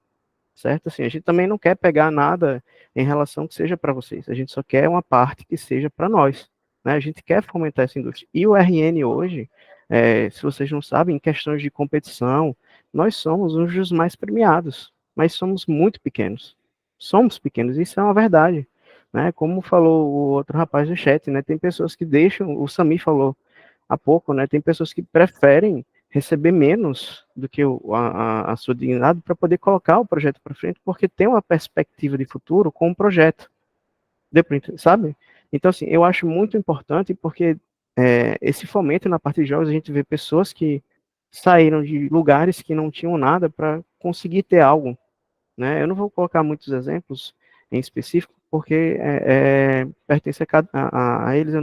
certo? Assim, a gente também não quer pegar nada em relação que seja para vocês, a gente só quer uma parte que seja para nós, né? A gente quer fomentar essa indústria. E o RN hoje, se vocês não sabem, em questões de competição, nós somos um dos mais premiados, mas somos muito pequenos. Somos pequenos, isso é uma verdade, né? Como falou o outro rapaz do chat, né? Tem pessoas que deixam, o Sami falou há pouco, né? Tem pessoas que preferem receber menos do que a sua dignidade para poder colocar o projeto para frente, porque tem uma perspectiva de futuro com o projeto, sabe? Então, assim, eu acho muito importante porque esse fomento na parte de jogos, a gente vê pessoas que saíram de lugares que não tinham nada para conseguir ter algo, né? Eu não vou colocar muitos exemplos em específico, porque pertence a eles,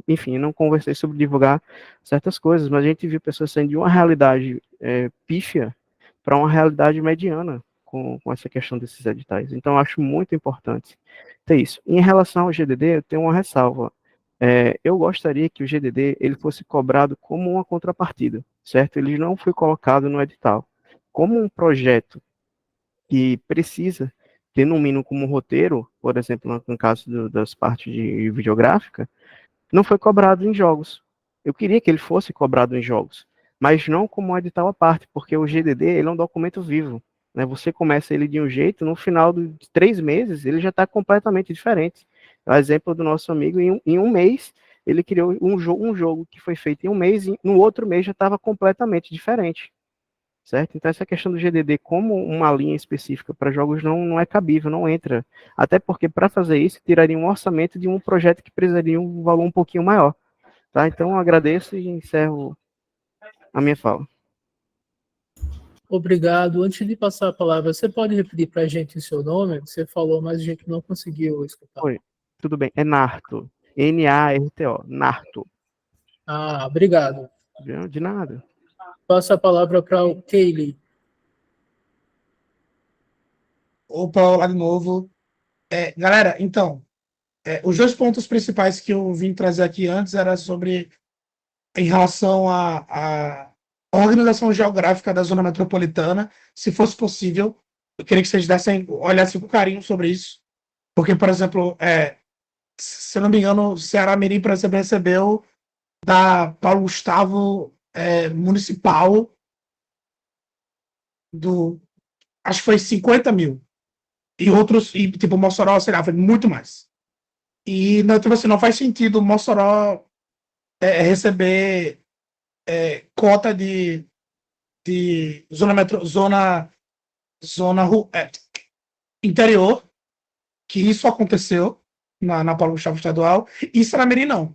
enfim, eu não conversei sobre divulgar certas coisas, mas a gente viu pessoas saindo de uma realidade pífia para uma realidade mediana com essa questão desses editais. Então, eu acho muito importante ter isso. Em relação ao GDD, eu tenho uma ressalva. Eu gostaria que o GDD ele fosse cobrado como uma contrapartida, certo? Ele não foi colocado no edital. Como um projeto que precisa ter, no mínimo, como roteiro, por exemplo, no caso das partes de videográfica, não foi cobrado em jogos. Eu queria que ele fosse cobrado em jogos, mas não como um edital à parte, porque o GDD ele é um documento vivo, né? Você começa ele de um jeito, no final de 3 meses, ele já está completamente diferente. O exemplo do nosso amigo, em um mês, ele criou um jogo que foi feito em um mês, e no outro mês já estava completamente diferente. Certo? Então, essa questão do GDD como uma linha específica para jogos não é cabível, não entra. Até porque, para fazer isso, tiraria um orçamento de um projeto que precisaria de um valor um pouquinho maior. Tá? Então, eu agradeço e encerro a minha fala.
Obrigado. Antes de passar a palavra, você pode repetir para a gente o seu nome? Você falou, mas a gente não conseguiu escutar.
Oi, tudo bem. É Narto. Narto.
Obrigado.
De nada.
passo a palavra para o Keili.
Opa, olá de novo. Galera, então, os dois pontos principais que eu vim trazer aqui antes era sobre, em relação à organização geográfica da zona metropolitana, se fosse possível, eu queria que vocês olhassem com carinho sobre isso, porque, por exemplo, se eu não me engano, o Ceará Mirim, por exemplo, recebeu da Paulo Gustavo municipal acho que foi 50 mil. E outros, tipo, Mossoró, sei lá, foi muito mais. E, não, tipo assim, não faz sentido Mossoró receber cota de zona interior, que isso aconteceu na Paulo Gustavo Estadual, e Saramiri não.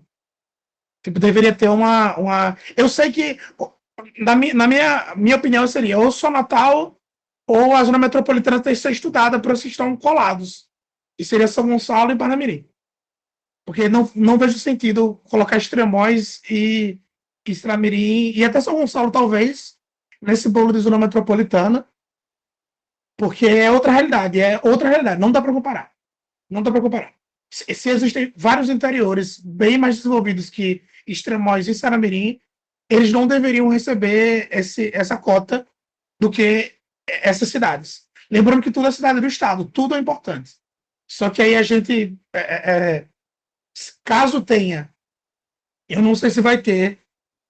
Tipo, deveria ter uma... Eu sei que, na minha opinião, seria ou só Natal ou a zona metropolitana tem que ser estudada para vocês estão colados. E seria São Gonçalo e Parnamirim. Porque não vejo sentido colocar Extremóis e Extramirim, e até São Gonçalo, talvez, nesse bolo de zona metropolitana, porque é outra realidade, não dá para comparar. Não dá para comparar. Se existem vários interiores bem mais desenvolvidos que Extremóis e Saramirim, eles não deveriam receber essa cota do que essas cidades. Lembrando que tudo é cidade do estado, tudo é importante. Só que aí a gente, caso tenha, eu não sei se vai ter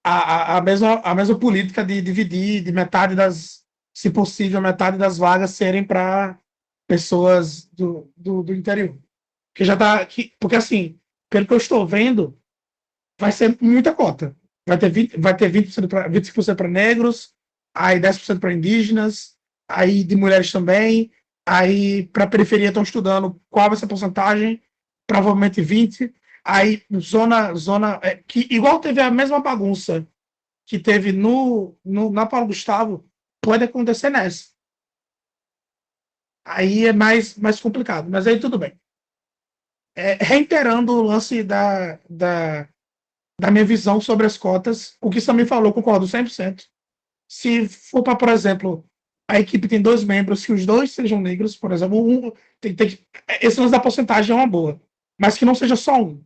a mesma política de dividir de metade se possível, metade das vagas serem para pessoas do interior. Porque já tá aqui, porque assim, pelo que eu estou vendo, vai ser muita cota. Vai ter 20% 25% para negros, aí 10% para indígenas, aí de mulheres também, aí para a periferia estão estudando qual vai ser a porcentagem, provavelmente 20%, aí zona que igual teve a mesma bagunça que teve na Paulo Gustavo, pode acontecer nessa. Aí é mais complicado, mas aí tudo bem. Reiterando o lance da minha visão sobre as cotas, o que você me falou, concordo 100%. Se for para, por exemplo, a equipe tem 2 membros, que os 2 sejam negros, por exemplo, esse lance da porcentagem é uma boa, mas que não seja só um.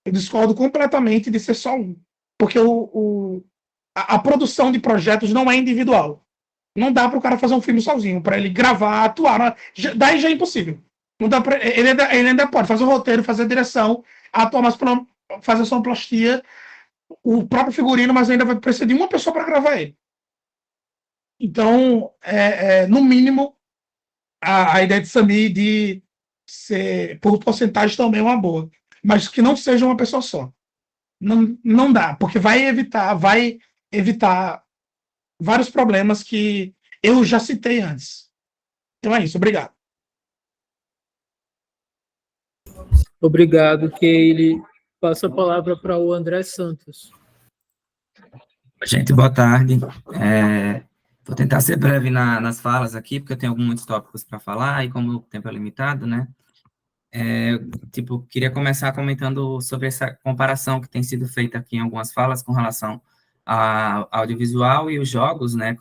Eu discordo completamente de ser só um, porque a produção de projetos não é individual. Não dá para o cara fazer um filme sozinho, para ele gravar, atuar, daí já é impossível. Não dá pra, ele ainda pode fazer o roteiro, fazer a direção, atuar, mas fazer sonoplastia, o próprio figurino, mas ainda vai precisar de uma pessoa para gravar ele. Então, no mínimo, a ideia de Sami de ser por porcentagem também é uma boa, mas que não seja uma pessoa só. Não dá, porque vai evitar vários problemas que eu já citei antes. Então é isso, obrigado.
Obrigado, Keili. Passo a palavra para o André Santos.
Gente, boa tarde. Vou tentar ser breve nas falas aqui, porque eu tenho muitos tópicos para falar, e como o tempo é limitado, né? Queria começar comentando sobre essa comparação que tem sido feita aqui em algumas falas com relação ao audiovisual e os jogos, né?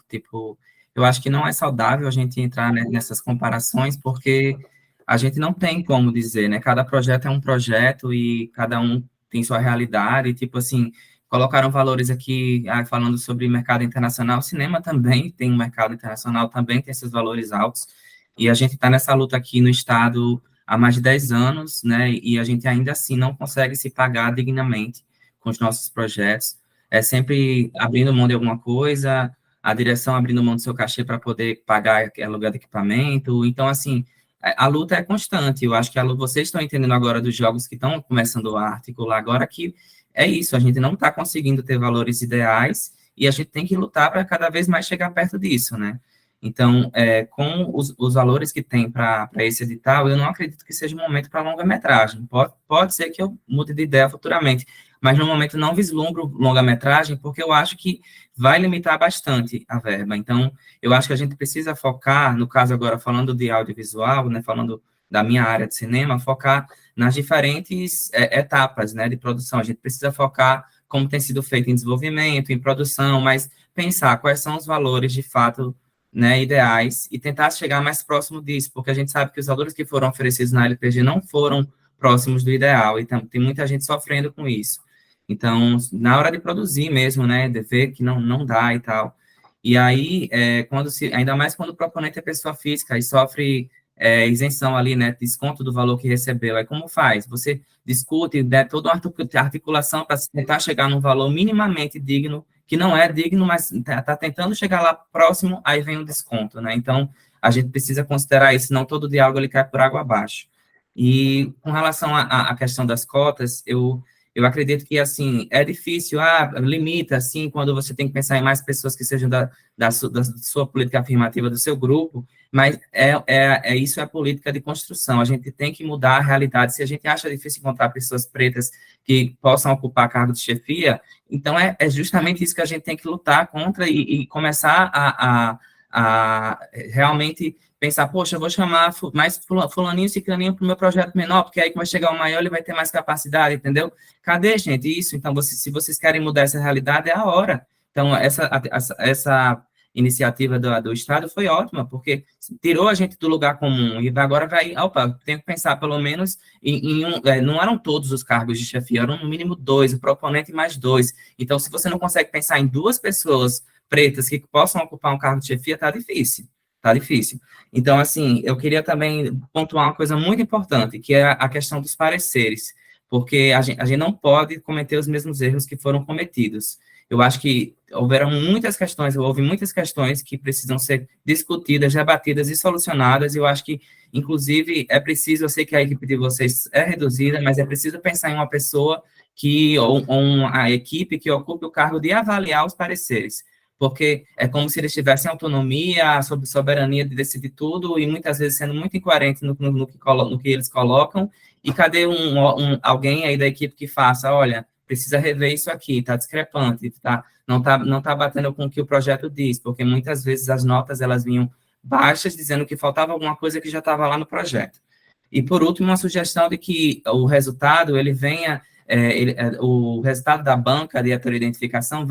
Eu acho que não é saudável a gente entrar nessas comparações, porque a gente não tem como dizer, né? Cada projeto é um projeto e cada um tem sua realidade, colocaram valores aqui falando sobre mercado internacional. O cinema também tem um mercado internacional, também tem esses valores altos, e a gente está nessa luta aqui no Estado há mais de 10 anos, né, e a gente ainda assim não consegue se pagar dignamente com os nossos projetos, sempre abrindo mão de alguma coisa, a direção abrindo mão do seu cachê para poder pagar aluguel de equipamento. Então, a luta é constante. Eu acho que vocês estão entendendo agora dos jogos que estão começando a articular agora que é isso, a gente não está conseguindo ter valores ideais e a gente tem que lutar para cada vez mais chegar perto disso, né? Então, com os valores que tem para esse edital, eu não acredito que seja um momento para longa-metragem. Pode ser que eu mude de ideia futuramente, mas no momento não vislumbro longa-metragem, porque eu acho que vai limitar bastante a verba. Então, eu acho que a gente precisa focar, no caso agora falando de audiovisual, né, falando da minha área de cinema, focar nas diferentes etapas, né, de produção. A gente precisa focar como tem sido feito em desenvolvimento, em produção, mas pensar quais são os valores, de fato, né, ideais, e tentar chegar mais próximo disso, porque a gente sabe que os valores que foram oferecidos na LPG não foram próximos do ideal, então tem muita gente sofrendo com isso. Então, na hora de produzir mesmo, né, de ver que não dá e tal. E aí, ainda mais quando o proponente é pessoa física e sofre isenção ali, né, desconto do valor que recebeu, aí como faz? Você discute, né, toda uma articulação para tentar chegar num valor minimamente digno, que não é digno, mas está tentando chegar lá próximo, aí vem o desconto, né? Então, a gente precisa considerar isso, senão todo diálogo ele cai por água abaixo. E com relação à questão das cotas, eu acredito que, assim, é difícil, limita, assim, quando você tem que pensar em mais pessoas que sejam da sua política afirmativa, do seu grupo, mas isso é a política de construção. A gente tem que mudar a realidade. Se a gente acha difícil encontrar pessoas pretas que possam ocupar cargo de chefia, então é justamente isso que a gente tem que lutar contra e começar a realmente pensar, poxa, eu vou chamar mais fulaninho, ciclaninho para o meu projeto menor, porque aí que vai chegar o maior, ele vai ter mais capacidade, entendeu? Cadê, gente, isso? Então, se vocês querem mudar essa realidade, é a hora. Então, essa iniciativa do Estado foi ótima, porque tirou a gente do lugar comum, e agora tem que pensar pelo menos não eram todos os cargos de chefia, eram no mínimo 2, o proponente mais 2. Então, se você não consegue pensar em 2 pessoas pretas que possam ocupar um cargo de chefia, tá difícil. Tá difícil. Então, assim, eu queria também pontuar uma coisa muito importante, que é a questão dos pareceres, porque a gente não pode cometer os mesmos erros que foram cometidos. Eu acho que houve muitas questões que precisam ser discutidas, debatidas e solucionadas, e eu acho que, inclusive, é preciso, eu sei que a equipe de vocês é reduzida, mas é preciso pensar em uma pessoa ou a equipe que ocupe o cargo de avaliar os pareceres, porque é como se eles tivessem autonomia, soberania de decidir tudo, e muitas vezes sendo muito incoerente no que eles colocam, e cadê alguém aí da equipe que faça, olha, precisa rever isso aqui, está discrepante, não tá batendo com o que o projeto diz, porque muitas vezes as notas, elas vinham baixas, dizendo que faltava alguma coisa que já estava lá no projeto. E, por último, uma sugestão de que o resultado, ele venha, o resultado da banca de identificação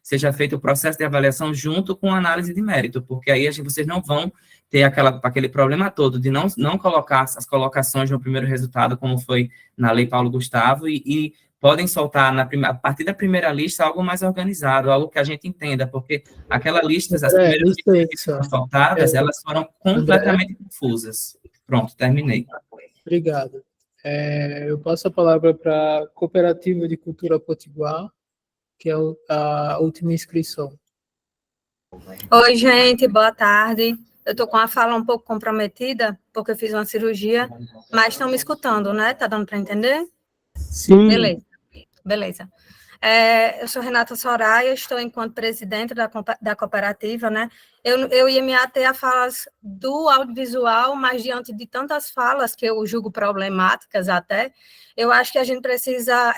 seja feito o processo de avaliação junto com a análise de mérito, porque aí vocês não vão ter aquele problema todo de não colocar as colocações no primeiro resultado, como foi na Lei Paulo Gustavo, e podem soltar, a partir da primeira lista, algo mais organizado, algo que a gente entenda, porque aquela lista, as primeiras listas que foram soltadas, elas foram completamente confusas. Pronto, terminei.
Obrigado. Eu passo a palavra para a Cooperativa de Cultura Potiguar, que é a última inscrição.
Oi, gente, boa tarde. Eu estou com a fala um pouco comprometida, porque eu fiz uma cirurgia, mas estão me escutando, né? Tá dando para entender?
Sim.
Beleza. Eu sou Renata Soraya, estou enquanto presidente da cooperativa, né? Eu ia me ater a falas do audiovisual, mas diante de tantas falas que eu julgo problemáticas até, eu acho que a gente precisa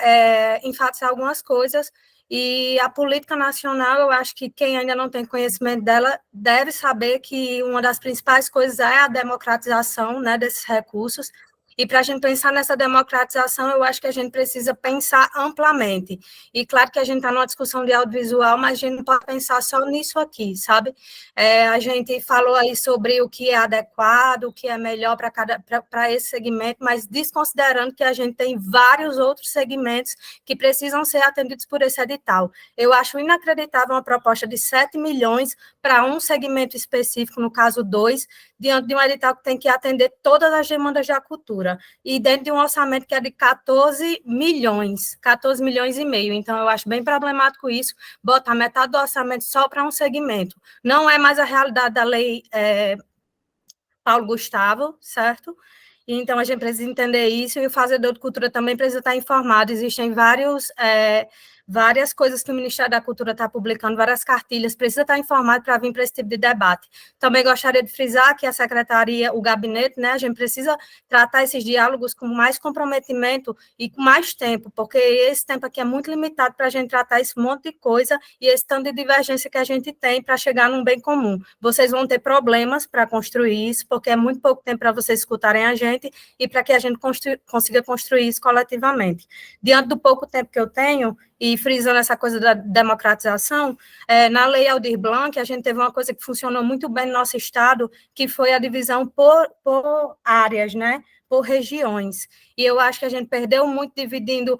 enfatizar algumas coisas. E a política nacional, eu acho que quem ainda não tem conhecimento dela deve saber que uma das principais coisas é a democratização, né, desses recursos. E para a gente pensar nessa democratização, eu acho que a gente precisa pensar amplamente. E claro que a gente está numa discussão de audiovisual, mas a gente não pode pensar só nisso aqui, sabe? A gente falou aí sobre o que é adequado, o que é melhor para esse segmento, mas desconsiderando que a gente tem vários outros segmentos que precisam ser atendidos por esse edital. Eu acho inacreditável uma proposta de 7 milhões para um segmento específico, no caso 2, diante de um edital que tem que atender todas as demandas da cultura. E dentro de um orçamento que é de 14 milhões e meio. Então, eu acho bem problemático isso, botar metade do orçamento só para um segmento. Não é mais a realidade da lei Paulo Gustavo, certo? Então, a gente precisa entender isso, e o fazedor de cultura também precisa estar informado. Existem várias coisas que o Ministério da Cultura está publicando, várias cartilhas, precisa estar informado para vir para esse tipo de debate. Também gostaria de frisar que a secretaria, o gabinete, né, a gente precisa tratar esses diálogos com mais comprometimento e com mais tempo, porque esse tempo aqui é muito limitado para a gente tratar esse monte de coisa e esse tanto de divergência que a gente tem para chegar num bem comum. Vocês vão ter problemas para construir isso, porque é muito pouco tempo para vocês escutarem a gente e para que a gente consiga construir isso coletivamente. Diante do pouco tempo que eu tenho, e frisando essa coisa da democratização, na Lei Aldir Blanc, a gente teve uma coisa que funcionou muito bem no nosso estado, que foi a divisão por áreas, né? Por regiões. E eu acho que a gente perdeu muito dividindo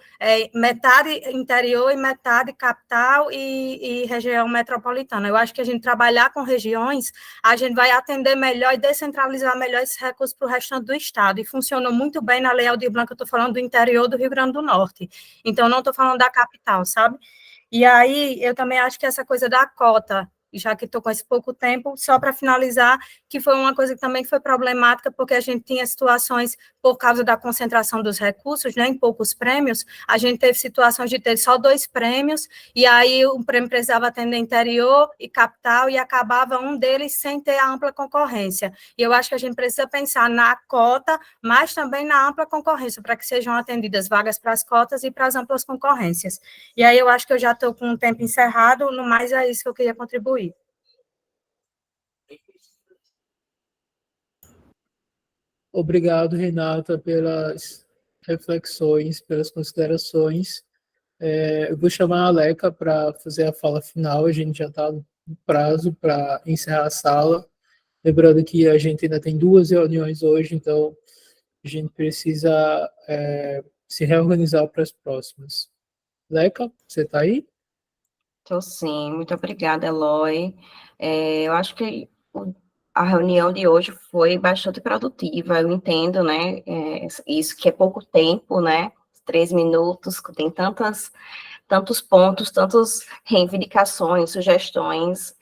metade interior e metade capital e região metropolitana. Eu acho que a gente trabalhar com regiões, a gente vai atender melhor e descentralizar melhor esses recursos para o restante do estado. E funcionou muito bem na Lei Aldir Blanc, eu estou falando do interior do Rio Grande do Norte. Então, não estou falando da capital, sabe? E aí, eu também acho que essa coisa da cota, já que estou com esse pouco tempo, só para finalizar, que foi uma coisa que também foi problemática, porque a gente tinha situações, por causa da concentração dos recursos, né, em poucos prêmios, a gente teve situações de ter só 2 prêmios, e aí o prêmio precisava atender interior e capital, e acabava um deles sem ter a ampla concorrência. E eu acho que a gente precisa pensar na cota, mas também na ampla concorrência, para que sejam atendidas vagas para as cotas e para as amplas concorrências. E aí eu acho que eu já estou com o tempo encerrado, no mais é isso que eu queria contribuir.
Obrigado, Renata, pelas reflexões, pelas considerações. Eu vou chamar a Aleca para fazer a fala final, a gente já está no prazo para encerrar a sala. Lembrando que a gente ainda tem 2 reuniões hoje, então a gente precisa se reorganizar para as próximas. Aleca, você está aí?
Estou sim, muito obrigada, Eloy. Eu acho que a reunião de hoje foi bastante produtiva, eu entendo, né, isso que é pouco tempo, né, 3 minutos, tem tantos pontos, tantas reivindicações, sugestões,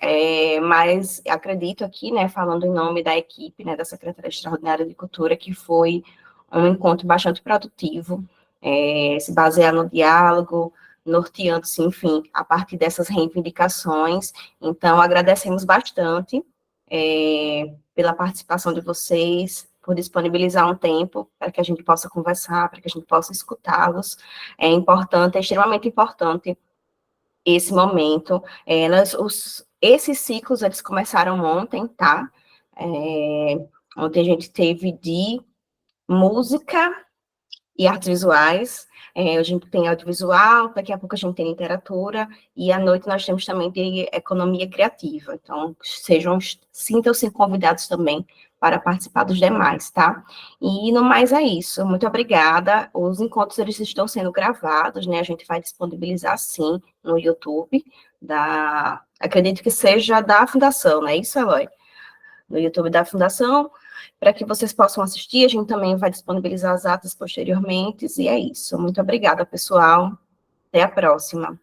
mas acredito aqui, né, falando em nome da equipe, né, da Secretaria Extraordinária de Cultura, que foi um encontro bastante produtivo, se basear no diálogo, norteando-se, enfim, a partir dessas reivindicações. Então, agradecemos bastante pela participação de vocês, por disponibilizar um tempo para que a gente possa conversar, para que a gente possa escutá-los. É importante, é extremamente importante esse momento. Esses ciclos, eles começaram ontem, tá? Ontem a gente teve de música e artes visuais, a gente tem audiovisual, daqui a pouco a gente tem literatura, e à noite nós temos também de economia criativa. Então, sintam-se convidados também para participar dos demais, tá? E no mais é isso, muito obrigada. Os encontros, eles estão sendo gravados, né? A gente vai disponibilizar, sim, no YouTube, acredito que seja da Fundação, não é isso, Eloy? No YouTube da Fundação, para que vocês possam assistir. A gente também vai disponibilizar as atas posteriormente, e é isso. Muito obrigada, pessoal. Até a próxima.